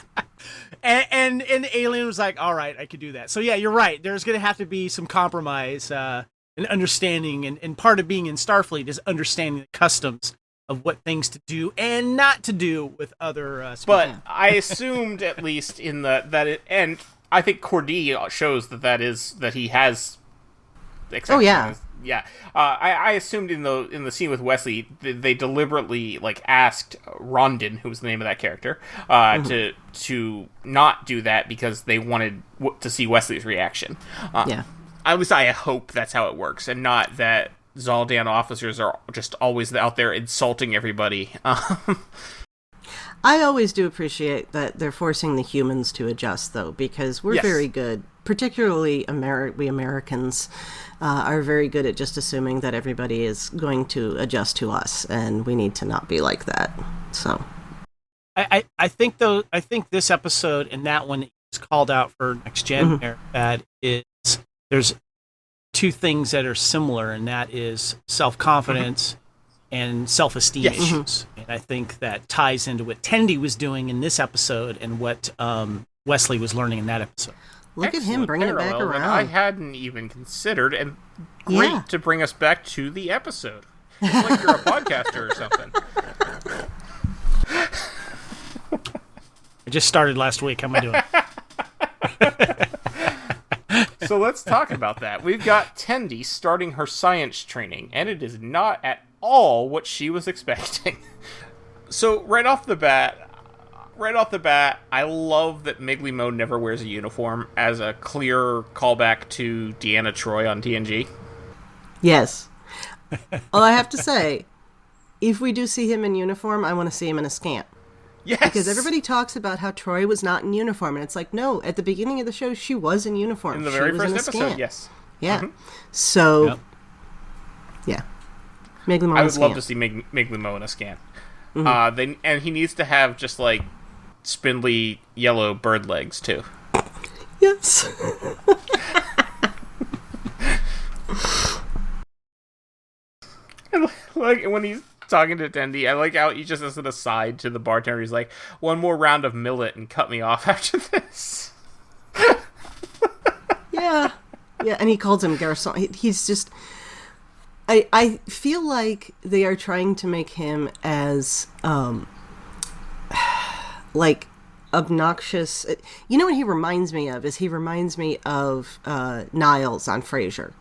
And the alien was like, "All right, I could do that." So yeah, you're right. There's going to have to be some compromise and understanding, and part of being in Starfleet is understanding the customs of what things to do and not to do with other species. But I assumed, at least in and I think Cordy shows that he has. Oh yeah. Yeah, I assumed in the scene with Wesley, they deliberately asked Rondon, who was the name of that character, to not do that because they wanted to see Wesley's reaction. At least I hope that's how it works, and not that Zaldan officers are just always out there insulting everybody. I always do appreciate that they're forcing the humans to adjust, though, because we're very good, particularly we Americans, are very good at just assuming that everybody is going to adjust to us, and we need to not be like that. So, I think this episode and that one is called out for Next Gen. That is, there's two things that are similar, and that is self-confidence and self-esteem issues. And I think that ties into what Tendi was doing in this episode and what Wesley was learning in that episode. Look at him bringing it back around. I hadn't even considered, and great to bring us back to the episode. It's like you're a podcaster or something. I just started last week. How am I doing? So let's talk about that. We've got Tendi starting her science training, and it is not at all what she was expecting. So right off the bat, I love that Mignone never wears a uniform as a clear callback to Deanna Troi on TNG. Yes. Well, I have to say, if we do see him in uniform, I want to see him in a scant. Yes. Because everybody talks about how Troi was not in uniform, and it's like, no, at the beginning of the show, she was in uniform. In the very she first was in a episode, scant. yes. Yeah. Mm-hmm. So, yeah. Mignone I would scant. love to see Mignone in a scan. Mm-hmm. And he needs to have just, like, spindly yellow bird legs, too. Yes. And, like, when he's talking to Tendi, I like how he just as an aside to the bartender, he's like, one more round of millet and cut me off after this. Yeah. Yeah, and he calls him Garçon. He's just... I feel like they are trying to make him as, like, obnoxious. You know what he reminds me of? He reminds me of Niles on Frasier.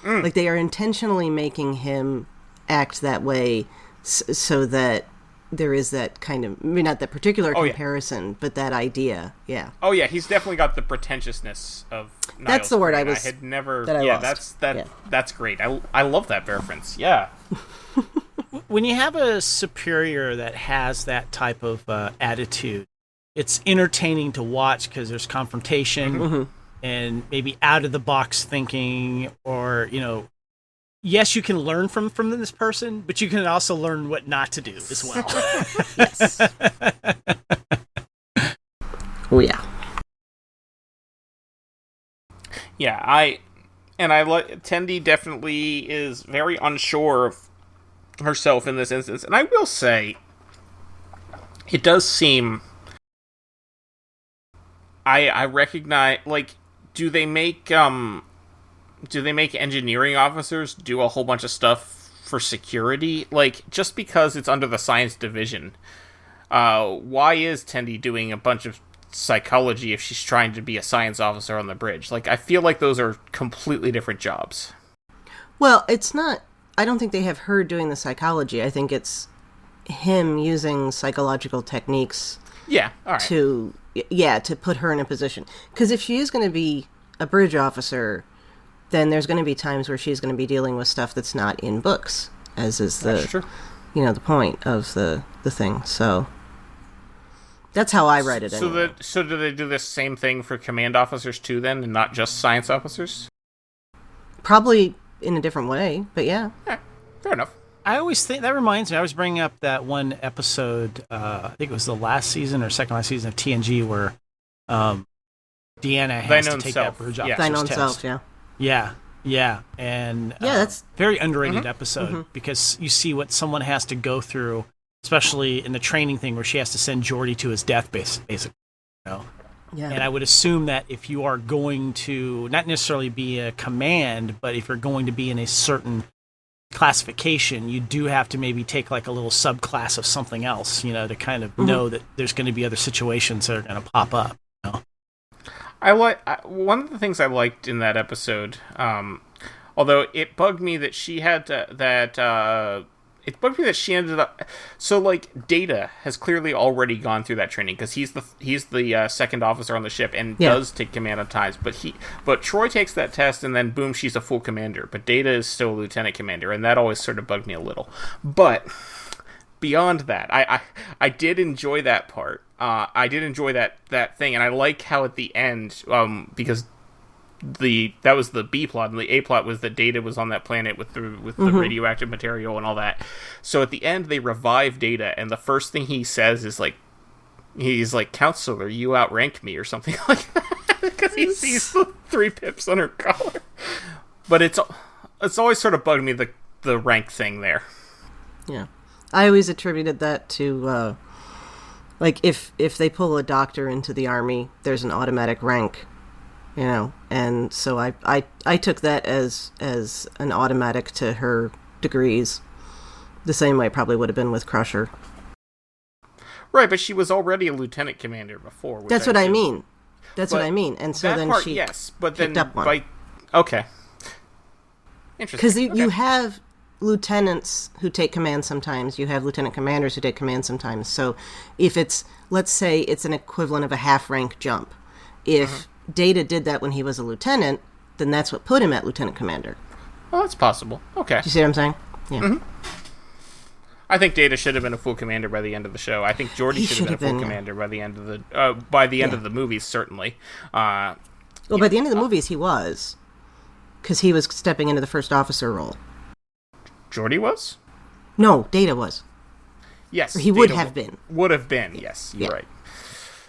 Like, they are intentionally making him act that way so that there is that kind of, maybe not that particular comparison, but that idea. Yeah. Oh yeah, he's definitely got the pretentiousness of Niles. That's the word I had never. that I yeah, lost. that's great. I love that reference. Yeah. When you have a superior that has that type of attitude, it's entertaining to watch because there's confrontation and maybe out of the box thinking, or yes, you can learn from this person, but you can also learn what not to do as well. Yes. Oh, yeah. Yeah, I like Tendi definitely is very unsure of herself in this instance, and I will say, it does seem. I recognize, like, do they make engineering officers do a whole bunch of stuff for security? Like, just because it's under the science division, why is Tendi doing a bunch of psychology if she's trying to be a science officer on the bridge? Like, I feel like those are completely different jobs. Well, it's not... I don't think they have her doing the psychology. I think it's him using psychological techniques Yeah, all right. to put her in a position. Because if she is going to be a bridge officer, then there's going to be times where she's going to be dealing with stuff that's not in books, as is That's true. the point of the thing. So that's how I read it. Anyway. So do they do this same thing for command officers too, then, and not just science officers? Probably in a different way, but yeah. Fair enough. I always think that reminds me. I was bringing up that one episode. I think it was the last season or second last season of TNG where Deanna has to take that bridge officer's Thine own test. self, yeah. Yeah, and that's very underrated episode because you see what someone has to go through, especially in the training thing where she has to send Geordi to his death, basically. Yeah. And I would assume that if you are going to not necessarily be a command, but if you're going to be in a certain classification, you do have to maybe take like a little subclass of something else, to kind of know that there's going to be other situations that are going to pop up. One of the things I liked in that episode, although it bugged me that she had it bugged me that she ended up. So, like, Data has clearly already gone through that training because he's the second officer on the ship and does take command at times. But Troi takes that test and then boom, she's a full commander. But Data is still a lieutenant commander, and that always sort of bugged me a little. But beyond that, I did enjoy that part. I did enjoy that thing, and I like how at the end, because that was the B plot, and the A plot was that Data was on that planet with the radioactive material and all that. So at the end, they revive Data, and the first thing he says is like, he's like, "Counselor, you outrank me," or something like that, because he sees the 3 pips on her collar. But it's always sort of bugged me, the rank thing there. Yeah, I always attributed that to like if they pull a doctor into the army, there's an automatic rank. And so I took that as an automatic to her degrees, the same way it probably would have been with Crusher. Right, but she was already a lieutenant commander before. That's what I mean. That's what I mean. And so then part, she yes, but then up one. by okay, interesting. Because you have lieutenants who take command sometimes. You have lieutenant commanders who take command sometimes. So if it's, let's say it's an equivalent of a half-rank jump. If Data did that when he was a lieutenant, then that's what put him at lieutenant commander. Well, that's possible. Okay. Do you see what I'm saying? Yeah. Mm-hmm. I think Data should have been a full commander by the end of the show. I think Geordi should have been a full commander by the end of the end of the movies, certainly. Well, by the end of the movies, he was, because he was stepping into the first officer role. Geordi was? No, Data was. Yes, or he would have been. Would have been. Yes, you're right.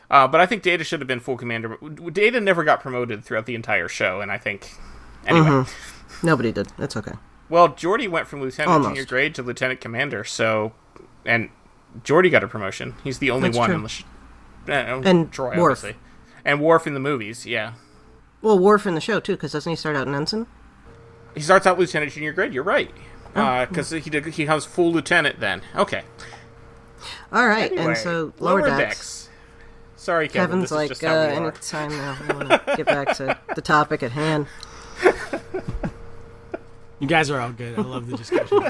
But I think Data should have been full commander. Data never got promoted throughout the entire show, and I think anyway, nobody did. That's okay. Well, Geordi went from lieutenant junior Almost. grade to lieutenant commander, and Geordi got a promotion. He's the only That's one true. in the and Troy, Worf. obviously, and Worf in the movies. Yeah, well, Worf in the show too, because doesn't he start out in ensign? he starts out lieutenant junior grade. You're right, because he has full lieutenant then. Okay, all right, anyway, and so lower decks. Sorry, Kevin. Kevin's this like, is just how we are. anytime now, I want to get back to the topic at hand. You guys are all good. I love the discussion.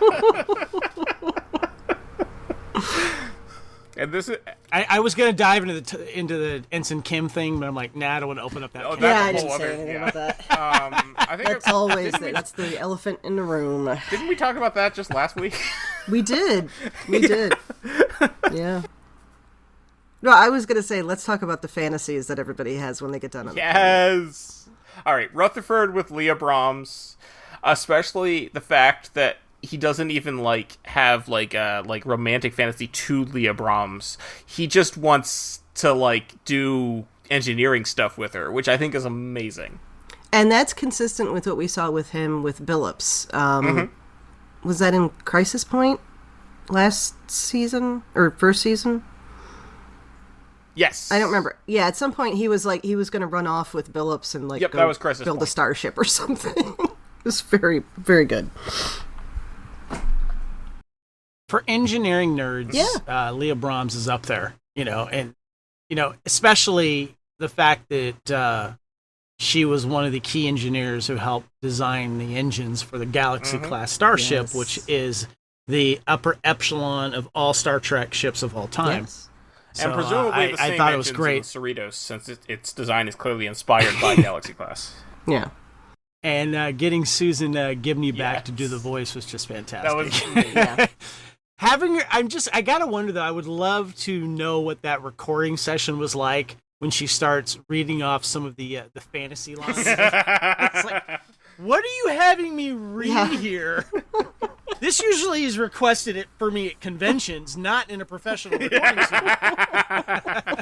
And this is I was gonna dive into the Ensign Kim thing, but I'm like, nah, I don't want to open up that. Oh, can. that's Yeah, a I whole didn't say other- anything yeah. about that. I think That's always that's the elephant in the room. Didn't we talk about that just last week? We did. Yeah. No, I was going to say, let's talk about the fantasies that everybody has when they get done on Yes. All right, Rutherford with Leah Brahms, especially the fact that he doesn't even have romantic fantasy to Leah Brahms. He just wants to do engineering stuff with her, which I think is amazing. And that's consistent with what we saw with him with Billups. Was that in Crisis Point last season or first season? Yes. I don't remember. Yeah, at some point he was going to run off with Billups and Yep, go that was Crisis build a Point. starship or something. It was very, very good. For engineering nerds, Leah Brahms is up there, and especially the fact that she was one of the key engineers who helped design the engines for the Galaxy class starship, Yes. which is the upper echelon of all Star Trek ships of all time. Yes. And So, presumably the same I thought it was engines great. in Cerritos, since its design is clearly inspired by Galaxy Class. Yeah. And getting Susan Gibney back to do Yes. the voice was just fantastic. That was amazing. Having her, I gotta wonder though. I would love to know what that recording session was like when she starts reading off some of the fantasy lines. It's like, what are you having me read here? This usually is requested for me at conventions, not in a professional recording studio.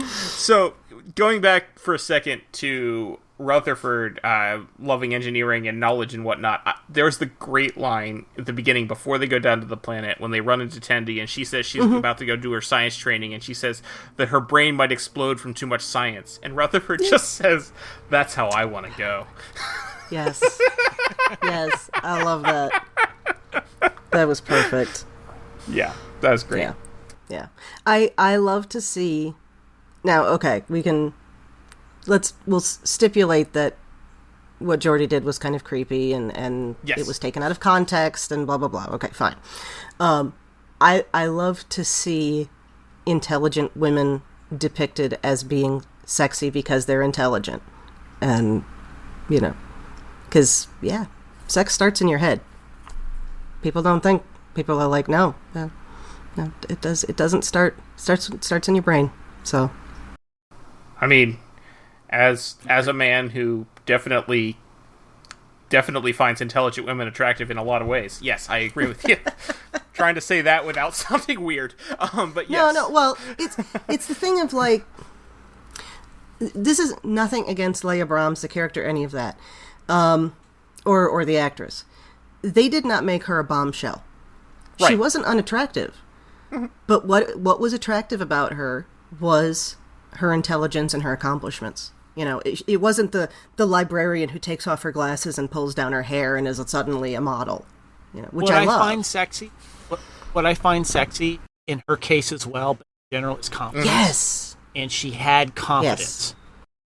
So, going back for a second to Rutherford loving engineering and knowledge and whatnot, there's the great line at the beginning before they go down to the planet when they run into Tendi and she says she's about to go do her science training and she says that her brain might explode from too much science. And Rutherford just says, that's how I want to go. Yes. Yes. I love that. That was perfect. Yeah, that was great. Yeah. Yeah. I love to see. Now, okay, we'll stipulate that what Geordi did was kind of creepy and Yes. it was taken out of context and blah, blah, blah. Okay, fine. I love to see intelligent women depicted as being sexy because they're intelligent. And, because, sex starts in your head. People don't think. People are like, no, it doesn't starts in your brain. So, I mean, as a man who definitely finds intelligent women attractive in a lot of ways, yes, I agree with you. Trying to say that without sounding weird, but yes. no. Well, it's the thing of this is nothing against Leah Brahms, the character, any of that, or the actress. They did not make her a bombshell. Right. She wasn't unattractive, but what was attractive about her was her intelligence and her accomplishments. It wasn't the librarian who takes off her glasses and pulls down her hair and is suddenly a model. Which What I love. find sexy, what I find sexy in her case as well, but in general, is confidence. Yes. And she had confidence. Yes.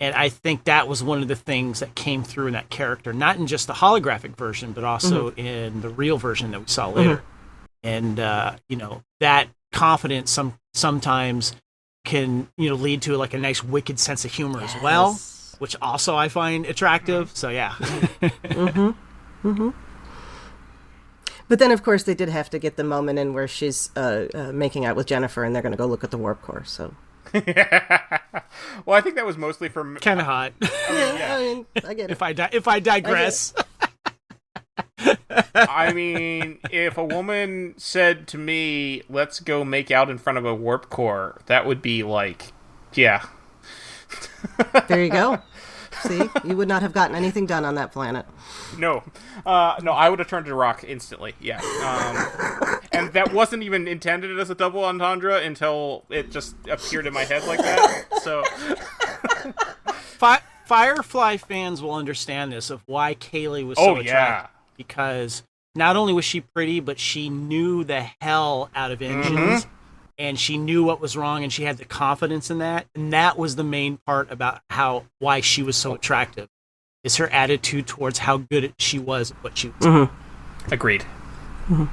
And I think that was one of the things that came through in that character, not in just the holographic version, but also in the real version that we saw later. And, that confidence sometimes can, lead to like a nice wicked sense of humor as well, which also I find attractive. So, yeah. But then, of course, they did have to get the moment in where she's making out with Jennifer, and they're going to go look at the warp core, so... Well, I think that was mostly from kind of hot. I get it. If I digress. I mean, if a woman said to me, "Let's go make out in front of a warp core," that would be like, yeah. There you go. See, you would not have gotten anything done on that planet. No, I would have turned to rock instantly. Yeah, and that wasn't even intended as a double entendre until it just appeared in my head like that. So, Firefly fans will understand this of why Kaylee was so attractive, because not only was she pretty, but she knew the hell out of engines. And she knew what was wrong, and she had the confidence in that. And that was the main part about why she was so attractive, is her attitude towards how good she was at what she was. Agreed. All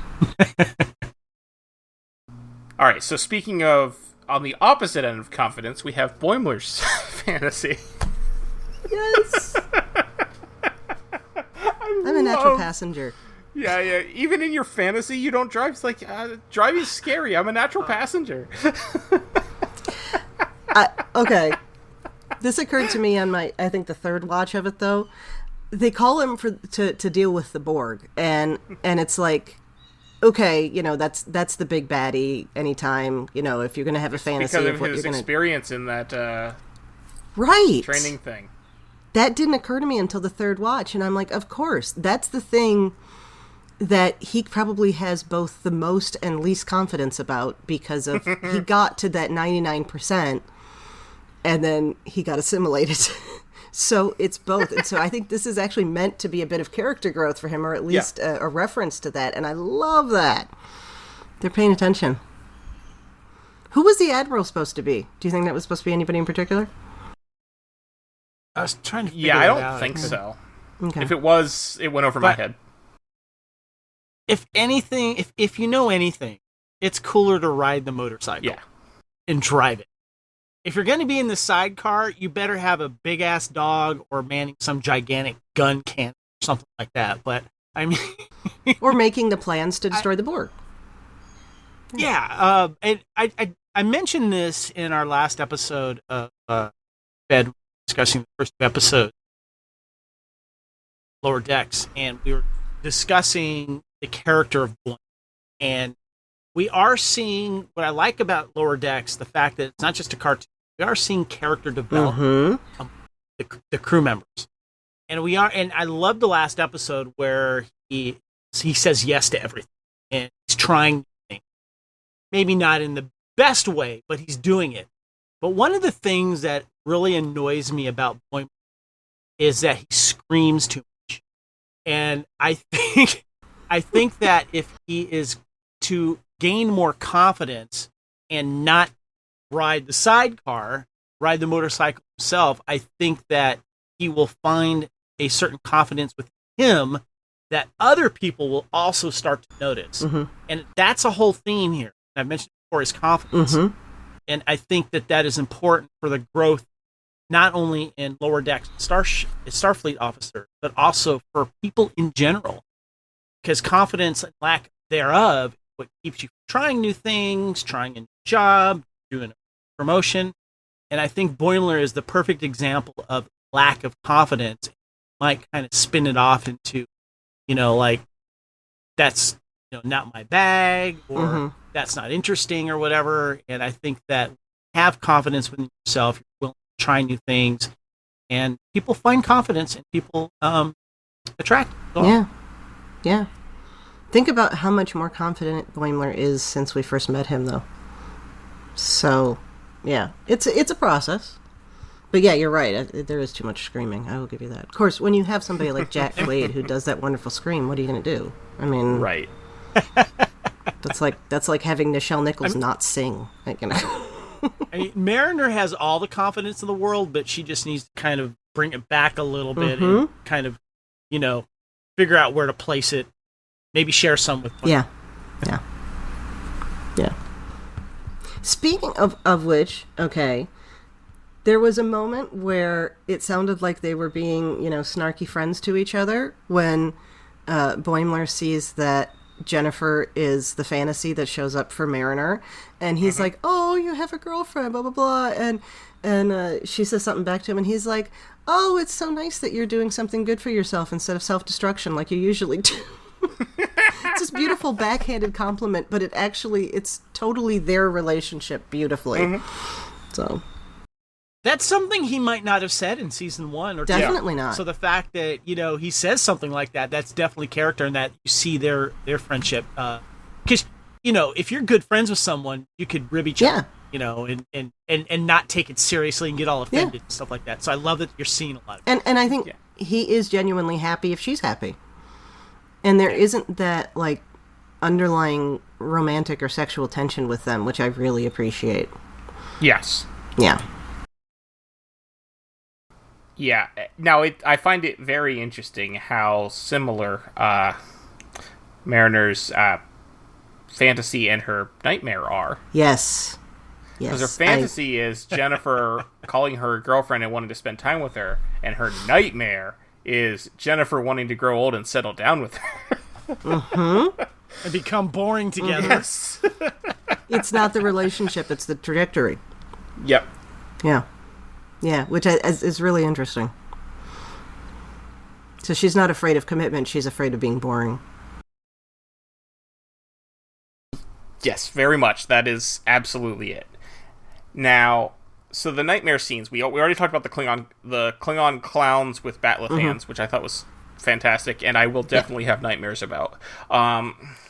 right, so speaking of, on the opposite end of confidence, we have Boimler's fantasy. Yes! I'm a natural passenger. Yeah. Even in your fantasy, you don't drive. It's like, driving is scary. I'm a natural passenger. Okay. This occurred to me on I think the third watch of it, though. They call him to deal with the Borg, and it's like, okay, that's the big baddie anytime, if you're going to have a fantasy because of what his you're going to... experience in that right. training thing. That didn't occur to me until the third watch, and I'm like, of course, that's the thing that he probably has both the most and least confidence about, because of he got to that 99% and then he got assimilated. So it's both. And so I think this is actually meant to be a bit of character growth for him, or at least a reference to that. And I love that. They're paying attention. Who was the Admiral supposed to be? Do you think that was supposed to be anybody in particular? I was trying to figure I it don't out. think so. Okay. If it was, it went over my head. If anything, if you know anything, it's cooler to ride the motorcycle and drive it. If you're going to be in the sidecar, you better have a big-ass dog or manning some gigantic gun cannon or something like that. But, I mean... or making the plans to destroy the Borg. Yeah. And I mentioned this in our last episode of Fed, discussing the first episode, Lower Decks, and we were discussing the character of Boimler. And we are seeing, what I like about Lower Decks, the fact that it's not just a cartoon, we are seeing character development the crew members. And I love the last episode where he says yes to everything. And he's trying things. Maybe not in the best way, but he's doing it. But one of the things that really annoys me about Boimler is that he screams too much. And I think that if he is to gain more confidence and not ride the sidecar, ride the motorcycle himself, I think that he will find a certain confidence with him that other people will also start to notice. And that's a whole theme here. I've mentioned before, is confidence. And I think that is important for the growth, not only in Lower Decks Starfleet officers, but also for people in general. Because confidence and lack thereof is what keeps you from trying new things, trying a new job, doing a promotion. And I think Boimler is the perfect example of lack of confidence. Might kind of spin it off into, like, that's not my bag, or that's not interesting, or whatever. And I think that have confidence within yourself, you're willing to try new things, and people find confidence, and people attract it. Yeah. Think about how much more confident Boimler is since we first met him, though. So, yeah, it's a process. But yeah, you're right. There is too much screaming. I will give you that. Of course, when you have somebody like Jack Quaid who does that wonderful scream, what are you going to do? I mean... Right. That's like having Nichelle Nichols not sing. Like, you know. I mean, Mariner has all the confidence in the world, but she just needs to kind of bring it back a little bit and kind of, you know, figure out where to place it. Maybe share some with them. Yeah. Speaking of which, okay, there was a moment where it sounded like they were being, you know, snarky friends to each other when Boimler sees that Jennifer is the fantasy that shows up for Mariner, and he's like, "Oh, you have a girlfriend, blah blah blah," and she says something back to him, and he's like, "Oh, it's so nice that you're doing something good for yourself instead of self-destruction like you usually do." It's this beautiful backhanded compliment, but it's totally their relationship beautifully. So that's something he might not have said in season 1 or 2. Definitely not. So the fact that, you know, he says something like that, that's definitely character, and that you see their friendship. Because, you know, if you're good friends with someone, you could rib each other, you know, and not take it seriously and get all offended and stuff like that. So I love that you're seeing a lot of and I think he is genuinely happy if she's happy. And there isn't that, like, underlying romantic or sexual tension with them, which I really appreciate. Yes. Yeah. Yeah. Now, I find it very interesting how similar Mariner's fantasy and her nightmare are. Yes. Because her fantasy is Jennifer calling her girlfriend and wanting to spend time with her, and her nightmare is Jennifer wanting to grow old and settle down with her. and become boring together. Yes. It's not the relationship, it's the trajectory. Yep. Yeah, which is really interesting. So she's not afraid of commitment, she's afraid of being boring. Yes, very much. That is absolutely it. Now, so the nightmare scenes, we already talked about the Klingon clowns with batleth hands, which I thought was fantastic, and I will definitely have nightmares about.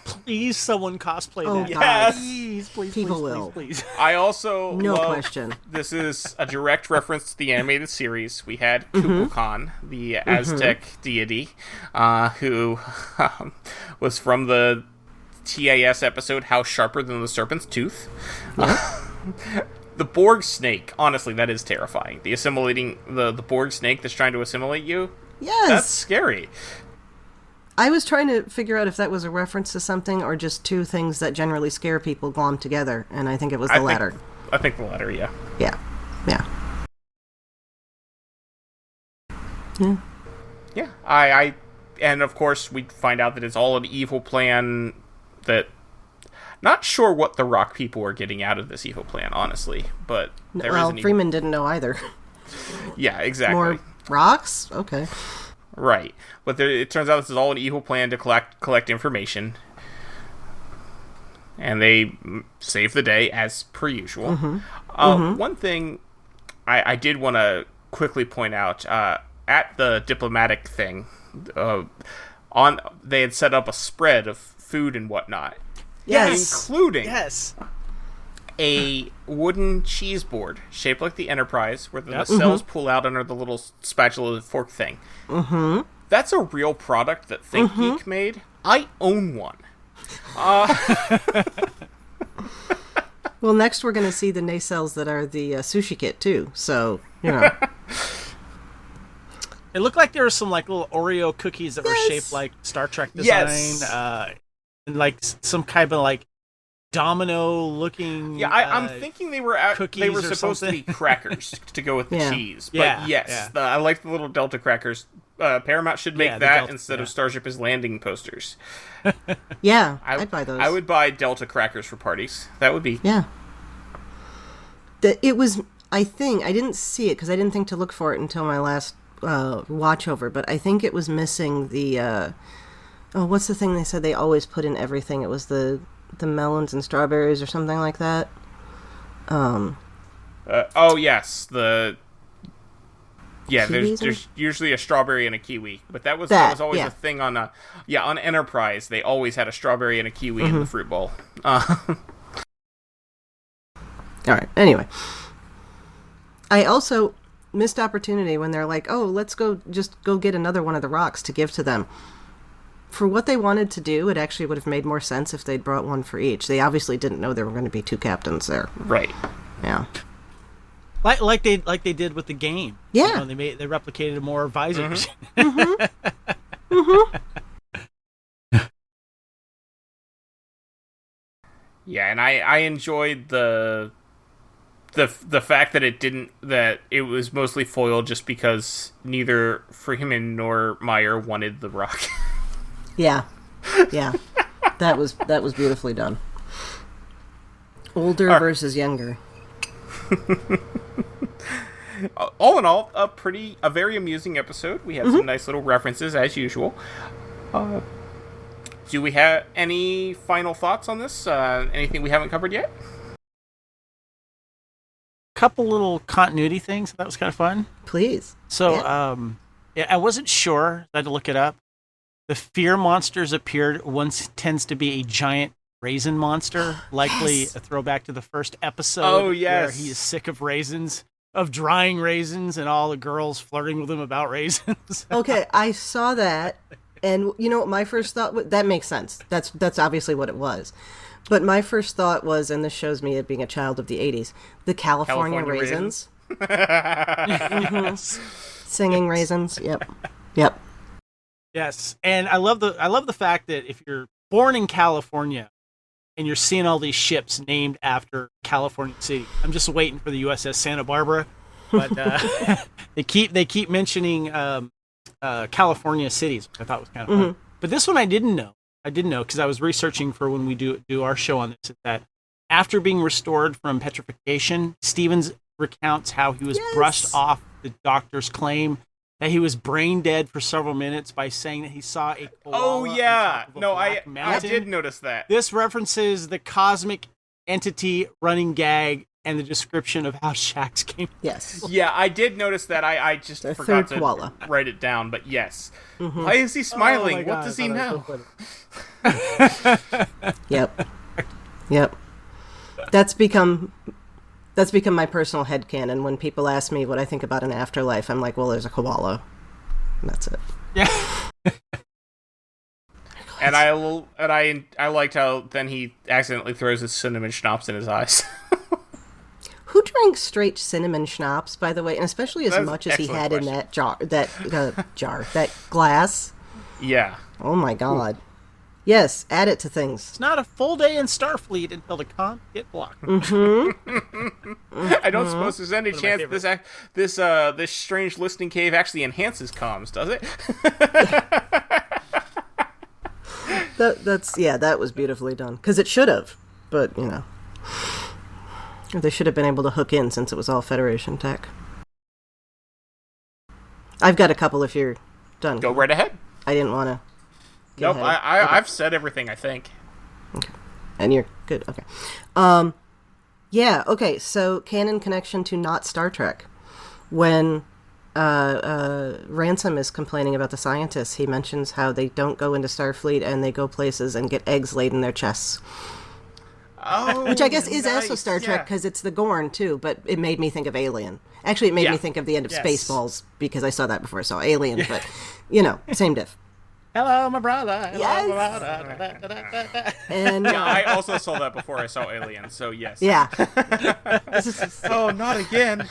Please, someone cosplay that. Yes. Please, People will. please. I also No question. This is a direct reference to the animated series. We had Kukulkan, the Aztec deity, who was from the TAS episode How Sharper Than the Serpent's Tooth. The Borg snake, honestly, that is terrifying. The assimilating the Borg snake that's trying to assimilate you. Yes. That's scary. I was trying to figure out if that was a reference to something or just two things that generally scare people glommed together, and I think it was the latter. I think the latter, yeah. Yeah. Yeah, I and of course we find out that it's all an evil plan. That not sure what the rock people are getting out of this evil plan, honestly, but Freeman didn't know either. Yeah, exactly. More rocks? Okay. Right, but it turns out this is all an evil plan to collect information, and they save the day as per usual. One thing I did want to quickly point out at the diplomatic thing, they had set up a spread of food and whatnot. Yes. Including a wooden cheese board shaped like the Enterprise, where the nacelles pull out under the little spatula fork thing. That's a real product that ThinkGeek made. I own one. Well, next we're going to see the nacelles that are the sushi kit, too. So, you know. It looked like there were some like little Oreo cookies that were shaped like Star Trek design. And like some kind of like domino looking. Yeah, I'm thinking they were supposed to be crackers to go with the cheese. But I like the little Delta crackers. Paramount should make that instead of Starship is Landing posters. I'd buy those. I would buy Delta crackers for parties. That would be It was. I think I didn't see it because I didn't think to look for it until my last watch over. But I think it was missing the. What's the thing they said they always put in everything? It was the melons and strawberries or something like that. Yes, there's usually a strawberry and a kiwi, but that was always a thing on on Enterprise. They always had a strawberry and a kiwi in the fruit bowl. All right. Anyway, I also missed opportunity when they're like, "Oh, let's go get another one of the rocks to give to them." for what they wanted to do, it actually would have made more sense if they'd brought one for each. They obviously didn't know there were going to be 2 captains there. Right. Yeah. Like they did with the game. Yeah. They replicated more visors. Yeah, and I enjoyed the fact that it was mostly foil just because neither Freeman nor Meyer wanted the rock. Yeah. That was beautifully done. Older versus younger. All in all, a very amusing episode. We had some nice little references as usual. Do we have any final thoughts on this? Anything we haven't covered yet? Couple little continuity things. That was kind of fun. Please. So, I wasn't sure. I had to look it up. The fear monsters appeared. One tends to be a giant raisin monster, likely a throwback to the first episode. Oh, yes. Where he is sick of raisins, of drying raisins, and all the girls flirting with him about raisins. Okay, I saw that, and you know what my first thought was? That makes sense. That's obviously what it was. But my first thought was, and this shows me it being a child of the 80s, the California raisins. Singing raisins. Yep. Yes, and I love the fact that if you're born in California and you're seeing all these ships named after California City, I'm just waiting for the USS Santa Barbara, but they keep mentioning California cities, which I thought was kind of fun. But this one I didn't know because I was researching for when we do our show on this. Is that after being restored from petrification, Stevens recounts how he was brushed off the doctor's claim that he was brain dead for several minutes by saying that he saw a koala on top of a black mountain. I did notice that. This references the cosmic entity running gag and the description of how Shax came. Yes. Yeah, I did notice that. I just forgot to koala. Write it down, but yes. Why is he smiling? What does he know? Yep. That's become my personal headcanon. When people ask me what I think about an afterlife, I'm like, well, there's a koala. And that's it. Yeah. And I liked how then he accidentally throws his cinnamon schnapps in his eyes. Who drank straight cinnamon schnapps, by the way, and especially as much as he had in that that glass? Yeah. Oh my God. Yes, add it to things. It's not a full day in Starfleet until the comms get blocked. I don't suppose there's any chance this strange listening cave actually enhances comms, does it? That was beautifully done. Because it should have, but they should have been able to hook in since it was all Federation tech. I've got a couple if you're done. Go right ahead. I didn't want to. Nope, I've said everything, I think. Okay. And you're good. Okay. Okay, so canon connection to not Star Trek. When Ransom is complaining about the scientists, he mentions how they don't go into Starfleet and they go places and get eggs laid in their chests. Oh, which I guess is also Star Trek because it's the Gorn too, but it made me think of Alien. Actually, it made me think of the end of Spaceballs because I saw that before I saw Alien, but, same diff. Hello, my brother. Yes. And I also saw that before I saw Alien, so yes. Yeah. Oh, not again.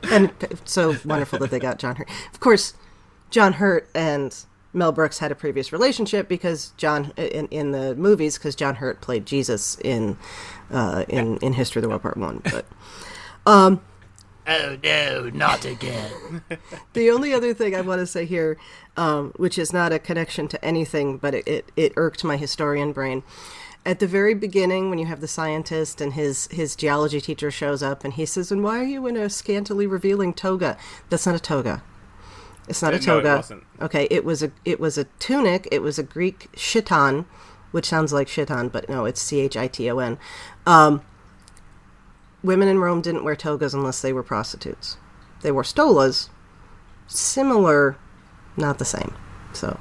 And so wonderful that they got John Hurt. Of course, John Hurt and Mel Brooks had a previous relationship because John in the movies because John Hurt played Jesus in History of the World Part 1, but oh no, not again. The only other thing I want to say here, which is not a connection to anything, but it irked my historian brain. At the very beginning, when you have the scientist and his geology teacher shows up and he says, "And why are you in a scantily revealing toga?" That's not a toga. It's not a toga. No, it wasn't. Okay, it was a tunic. It was a Greek chiton, which sounds like chiton, but no, it's chiton. Women in Rome didn't wear togas unless they were prostitutes. They wore stolas, similar, not the same. So,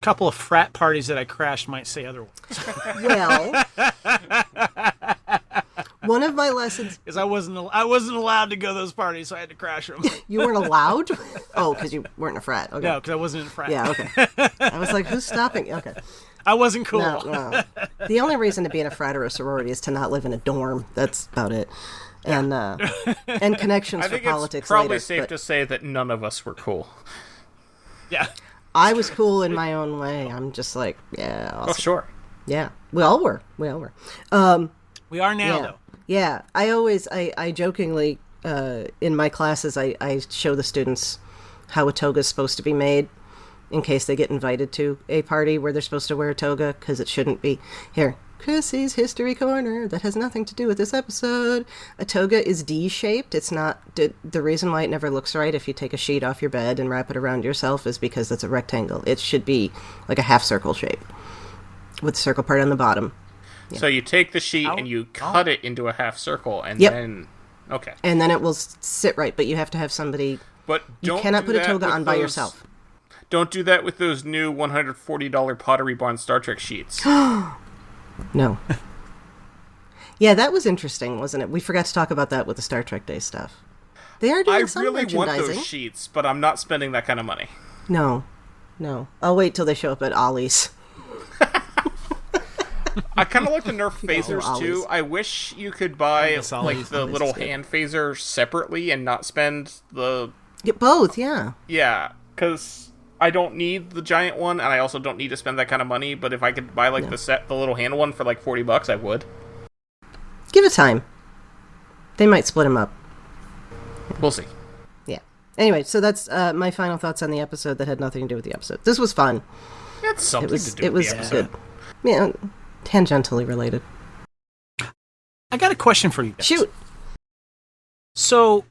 a couple of frat parties that I crashed might say otherwise. One of my lessons. Because I wasn't allowed to go to those parties, so I had to crash them. You weren't allowed? Oh, because you weren't in a frat. Okay. No, because I wasn't in a frat. Yeah, okay. I was like, who's stopping? Okay. I wasn't cool. No. The only reason to be in a frat or a sorority is to not live in a dorm. That's about it. And connections I for think politics it's probably later, safe but to say that none of us were cool. Yeah. I was cool in my own way. I'm just like, yeah. Oh, sure. Yeah. We all were. We are now, though. Yeah. I jokingly, in my classes, I show the students how a toga is supposed to be made in case they get invited to a party where they're supposed to wear a toga, because it shouldn't be. Here, Chrissie's History Corner. That has nothing to do with this episode. A toga is D-shaped. It's not... The reason why it never looks right if you take a sheet off your bed and wrap it around yourself is because it's a rectangle. It should be like a half-circle shape with the circle part on the bottom. Yeah. So you take the sheet and you cut it into a half circle, and Yep. then... Okay. And then it will sit right, but you have to have somebody... But You cannot put a toga on by yourself. Don't do that with those new $140 Pottery Barn Star Trek sheets. No. Yeah, that was interesting, wasn't it? We forgot to talk about that with the Star Trek Day stuff. They are doing I some really want merchandising. those sheets, but I'm not spending that kind of money. No. I'll wait till they show up at Ollie's. I kind of like the Nerf phasers, Ollie's. too. I wish you could buy miss Ollie's. like the Ollie's little is good. hand phaser separately and not spend the... Get both, yeah. Yeah, because I don't need the giant one, and I also don't need to spend that kind of money, but if I could buy like the little hand one for like $40, I would. Give it time. They might split them up. We'll see. Yeah. Anyway, so that's my final thoughts on the episode that had nothing to do with the episode. This was fun. It's something to do It with was the episode. good. Yeah, tangentially related. I got a question for you guys. Shoot. So,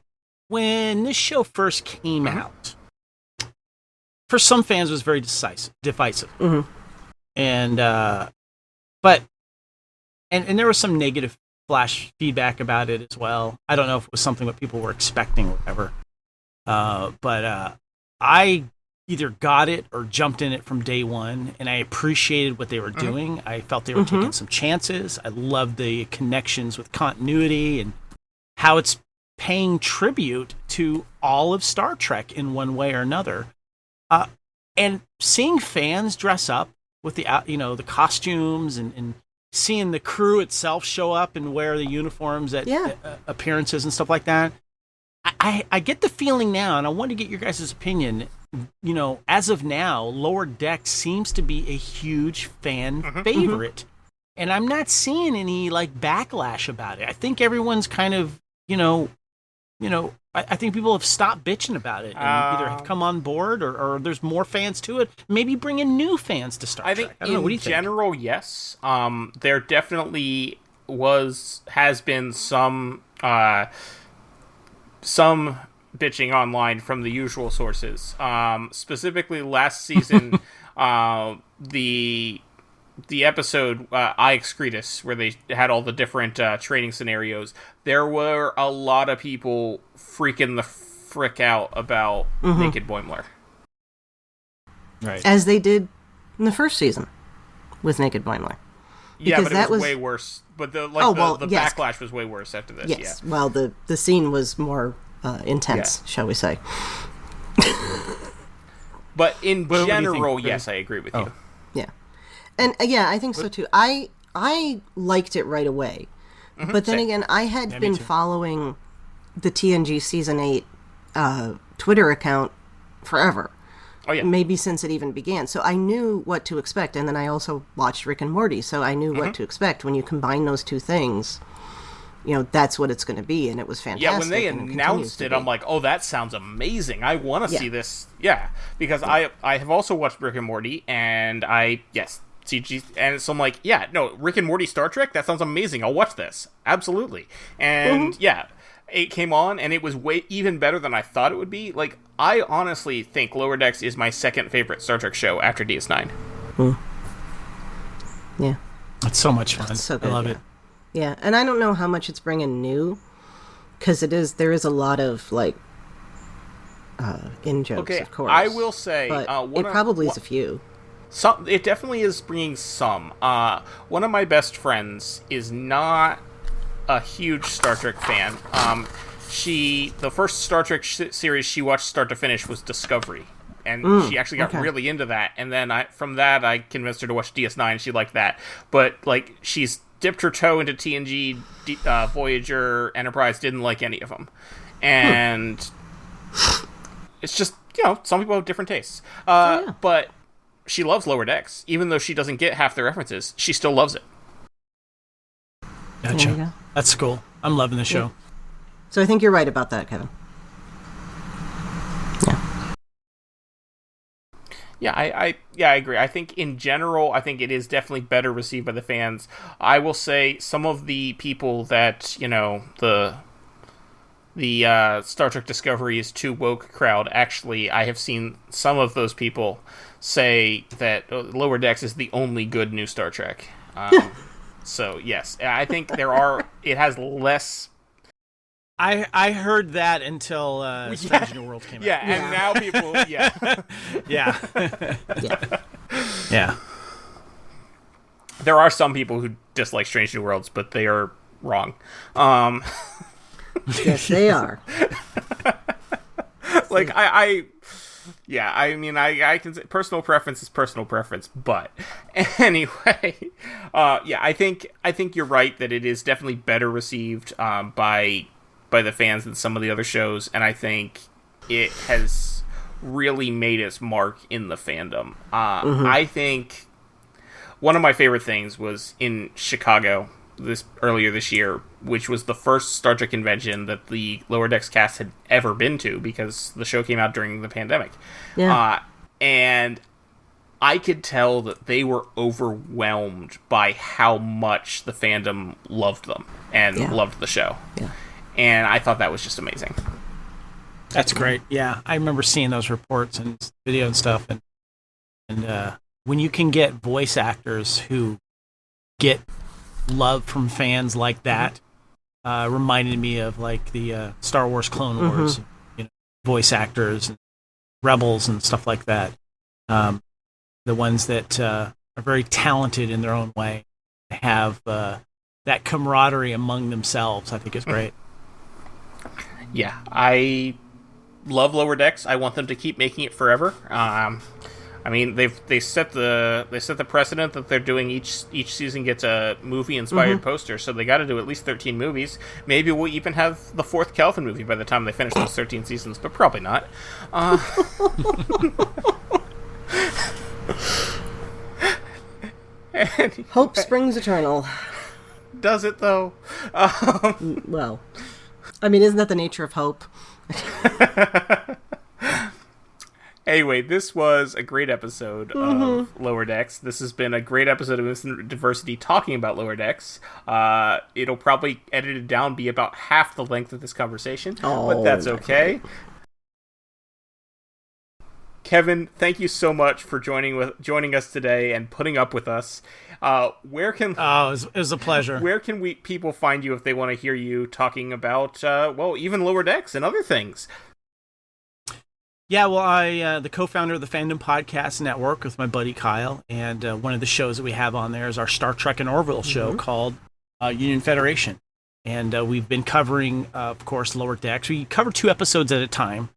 when this show first came out, for some fans it was very divisive. Mhm. And, and there was some negative flash feedback about it as well. I don't know if it was something that people were expecting or whatever. But I either got it or jumped in it from day one, and I appreciated what they were doing. I felt they were taking some chances. I loved the connections with continuity and how it's paying tribute to all of Star Trek in one way or another. And seeing fans dress up with the the costumes and seeing the crew itself show up and wear the uniforms at appearances and stuff like that. I get the feeling now, and I want to get your guys' opinion. As of now, Lower Deck seems to be a huge fan favorite, and I'm not seeing any backlash about it. I think everyone's kind of, I think people have stopped bitching about it and either have come on board or there's more fans to it. Maybe bring in new fans to Star Trek. I think I don't know. What do you think? In general, yes. There definitely has been some bitching online from the usual sources. Specifically, last season, the episode I Excretus, where they had all the different training scenarios, there were a lot of people freaking the frick out about Naked Boimler. Right. As they did in the first season with Naked Boimler. Yeah, Because but it was way worse. But the yes. backlash was way worse after this. Yes. Yeah. Well, the scene was more intense, shall we say. But in What do you general, think? yes, I agree with you. Yeah. And I think so too. I liked it right away. But then Same. again, I had me been too. following the TNG Season 8 Twitter account forever. Oh, yeah. Maybe since it even began. So I knew what to expect. And then I also watched Rick and Morty, so I knew what to expect. When you combine those two things, that's what it's going to be, and it was fantastic. Yeah, when they and announced it, I'm like, oh, that sounds amazing. I want to see this. Yeah, because I have also watched Rick and Morty, and CG, and so I'm like, yeah, no, Rick and Morty Star Trek, that sounds amazing. I'll watch this. Absolutely. And it came on, and it was way even better than I thought it would be. Like, I honestly think Lower Decks is my second favorite Star Trek show after DS9. Yeah. It's so much fun. So good, I love it. Yeah, and I don't know how much it's bringing new, because there is a lot of in jokes, Okay, of course. I will say, but it probably is a few. It definitely is bringing some. One of my best friends is not a huge Star Trek fan. The first Star Trek series she watched start to finish was Discovery, and she actually got really into that. And then from that, I convinced her to watch DS9, and she liked that. But like, she's dipped her toe into TNG, Voyager, Enterprise, didn't like any of them, and it's just, some people have different tastes. But she loves Lower Decks, even though she doesn't get half the references. She still loves it. Gotcha. That's cool. I'm loving the show. Yeah. So I think you're right about that, Kevin. Yeah, I agree. I think in general, I think it is definitely better received by the fans. I will say some of the people that, the Star Trek Discovery is too woke crowd, actually, I have seen some of those people say that Lower Decks is the only good new Star Trek. So, yes, I think it has less... I heard that until Strange New World came out. Yeah, and now people... Yeah. Yeah. There are some people who dislike Strange New Worlds, but they are wrong. Yes, they are. Like, I can say personal preference is personal preference, but anyway, I think you're right that it is definitely better received by the fans than some of the other shows, and I think it has really made its mark in the fandom. I think one of my favorite things was in Chicago earlier this year, which was the first Star Trek convention that the Lower Decks cast had ever been to, because the show came out during the pandemic. Yeah. And I could tell that they were overwhelmed by how much the fandom loved them and loved the show. Yeah. And I thought that was just amazing. That's great. Yeah, I remember seeing those reports and video and stuff. And when you can get voice actors who get love from fans like that, reminded me of like the Star Wars Clone Wars, voice actors and Rebels and stuff like that. The ones that are very talented in their own way, have that camaraderie among themselves, I think is great. Yeah, I love Lower Decks. I want them to keep making it forever. I mean, they set the precedent that they're doing each season gets a movie inspired poster, so they got to do at least 13 movies. Maybe we'll even have the fourth Calvin movie by the time they finish those 13 seasons, but probably not. Hope springs eternal. Does it though? Well, I mean, isn't that the nature of hope? Anyway, this was a great episode of Lower Decks. This has been a great episode of Instant Diversity talking about Lower Decks. It'll probably, edited down, be about half the length of this conversation, but that's okay. Kevin, thank you so much for joining us today and putting up with us. It was a pleasure. Where can people find you if they want to hear you talking about, even Lower Decks and other things? Yeah, well, I the co-founder of the Fandom Podcast Network with my buddy Kyle, and one of the shows that we have on there is our Star Trek and Orville show called Union Federation. And we've been covering, of course, Lower Decks. We cover 2 episodes at a time.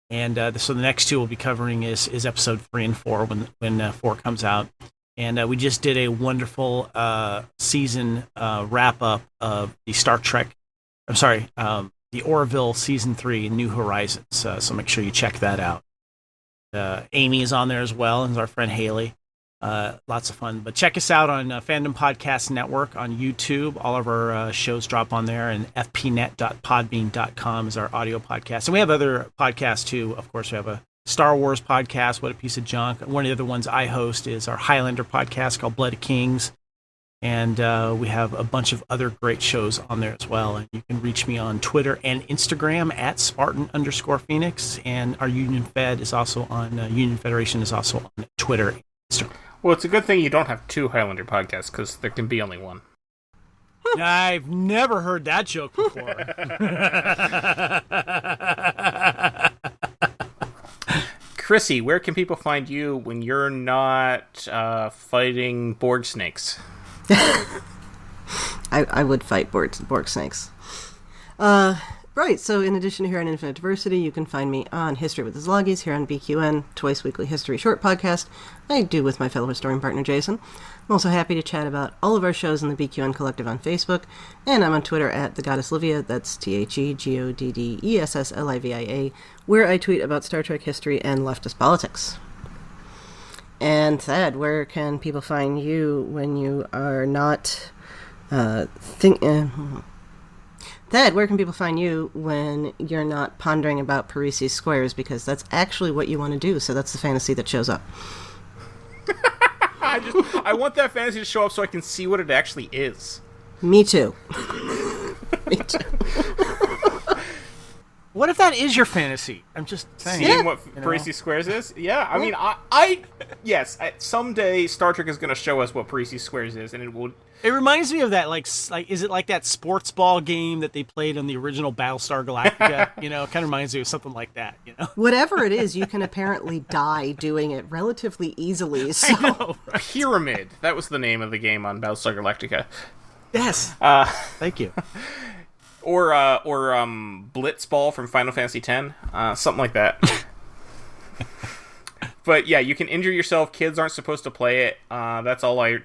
And so the next 2 we'll be covering is episode 3 and 4 when 4 comes out. And we just did a wonderful season wrap-up of the the Orville Season 3, New Horizons. So make sure you check that out. Amy is on there as well, and our friend Haley. Lots of fun. But check us out on Fandom Podcast Network on YouTube. All of our shows drop on there, and fpnet.podbean.com is our audio podcast. And we have other podcasts, too. Of course, we have a Star Wars podcast, What a Piece of Junk. One of the other ones I host is our Highlander podcast called Blood of Kings. And we have a bunch of other great shows on there as well. And you can reach me on Twitter and Instagram at Spartan_Phoenix. And our Union Fed is also on, Union Federation is also on Twitter and Instagram. Well, it's a good thing you don't have 2 Highlander podcasts, because there can be only one. I've never heard that joke before. Chrissie, where can people find you when you're not fighting Borg snakes? I would fight Borg snakes. Right, so in addition to here on Infinite Diversity, you can find me on History with the Szilagys here on BQN, twice weekly history short podcast I do with my fellow historian partner Jason. I'm also happy to chat about all of our shows in the BQN Collective on Facebook, and I'm on Twitter at the Goddess Livia, that's TheGoddessLivia, where I tweet about Star Trek history and leftist politics. And Thad, where can people find you when you are not Thad, where can people find you when you're not pondering about Parisi's squares? Because that's actually what you want to do, so that's the fantasy that shows up. I want that fantasy to show up so I can see what it actually is. Me too. Me too. What if that is your fantasy? I'm just saying. Seeing what Parisi Squares is? Yeah, I mean, yes, someday Star Trek is going to show us what Parisi Squares is, and it will... It reminds me of that, like, is it like that sports ball game that they played on the original Battlestar Galactica? It kind of reminds me of something like that, Whatever it is, you can apparently die doing it relatively easily, so... I know, right? Pyramid. That was the name of the game on Battlestar Galactica. Yes. Thank you. Or Blitzball from Final Fantasy X, something like that. But yeah, you can injure yourself. Kids aren't supposed to play it. That's all we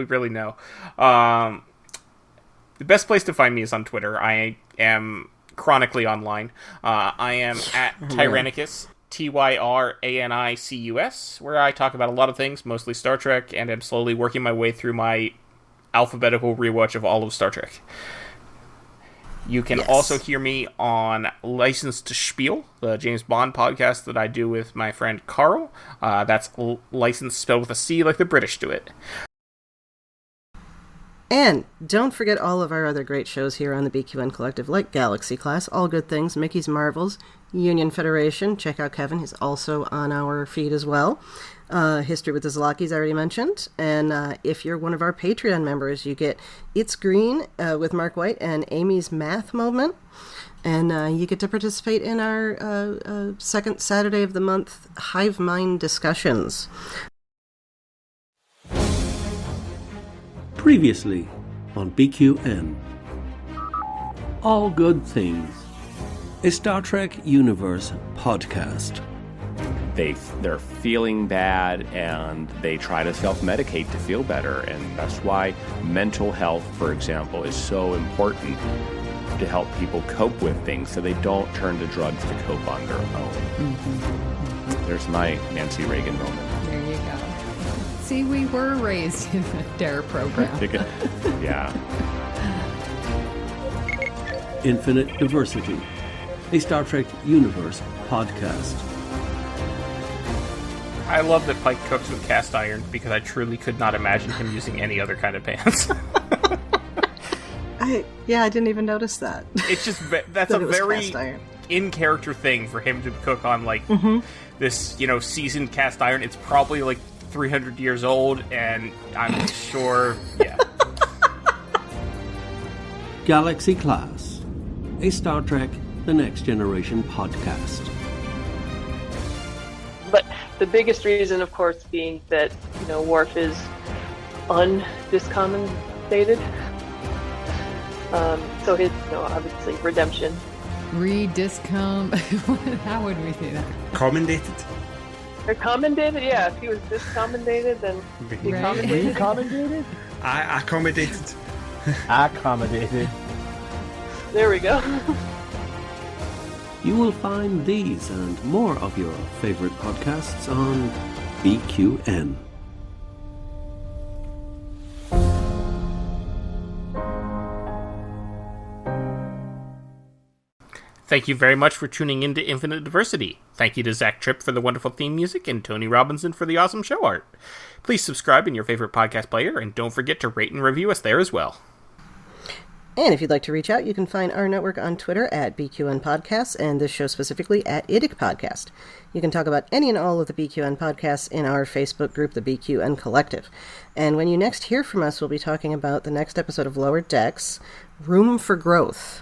really know. The best place to find me is on Twitter. I am chronically online. I am at Tyrannicus, Tyranicus, where I talk about a lot of things, mostly Star Trek, and I'm slowly working my way through my alphabetical rewatch of all of Star Trek. You can also hear me on License to Spiel, the James Bond podcast that I do with my friend Carl. That's license spelled with a C like the British do it. And don't forget all of our other great shows here on the BQN Collective, like Galaxy Class, All Good Things, Mickey's Marvels, Union Federation. Check out Kevin. He's also on our feed as well. History with the Szilagys, I already mentioned. And if you're one of our Patreon members, you get It's Green with Mark White and Amy's Math Moment. And you get to participate in our second Saturday of the month Hive Mind discussions. Previously on BQN. All Good Things, a Star Trek Universe podcast. They're feeling bad and they try to self-medicate to feel better, and that's why mental health, for example, is so important to help people cope with things so they don't turn to drugs to cope on their own. Mm-hmm. There's my Nancy Reagan moment. There you go. See, we were raised in the DARE program. Yeah. Infinite Diversity, a Star Trek Universe podcast. I love that Pike cooks with cast iron because I truly could not imagine him using any other kind of pans. I didn't even notice that. It's just that's a very in-character thing for him to cook on, like this, seasoned cast iron. It's probably like 300 years old, and I'm sure, yeah. Galaxy Class, a Star Trek The Next Generation podcast. But the biggest reason, of course, being that, Worf is undiscompensated. So his, obviously, redemption. How would we say that? Commendated? Or commendated, yeah. If he was discommendated, then decommendated. Accommodated? I accommodated. Accommodated. There we go. You will find these and more of your favorite podcasts on BQN. Thank you very much for tuning in to Infinite Diversity. Thank you to Zach Tripp for the wonderful theme music and Tony Robinson for the awesome show art. Please subscribe in your favorite podcast player, and don't forget to rate and review us there as well. And if you'd like to reach out, you can find our network on Twitter at BQN Podcasts, and this show specifically at IDIC Podcast. You can talk about any and all of the BQN podcasts in our Facebook group, the BQN Collective. And when you next hear from us, we'll be talking about the next episode of Lower Decks, Room for Growth.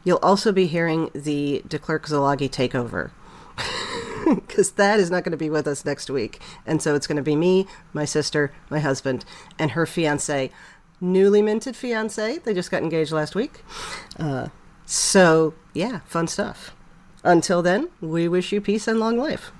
You'll also be hearing the De Clerck-Szilagyi takeover, because Thad is not going to be with us next week. And so it's going to be me, my sister, my husband, and her fiancé, newly minted fiance. They just got engaged last week. So, yeah, fun stuff. Until then, we wish you peace and long life.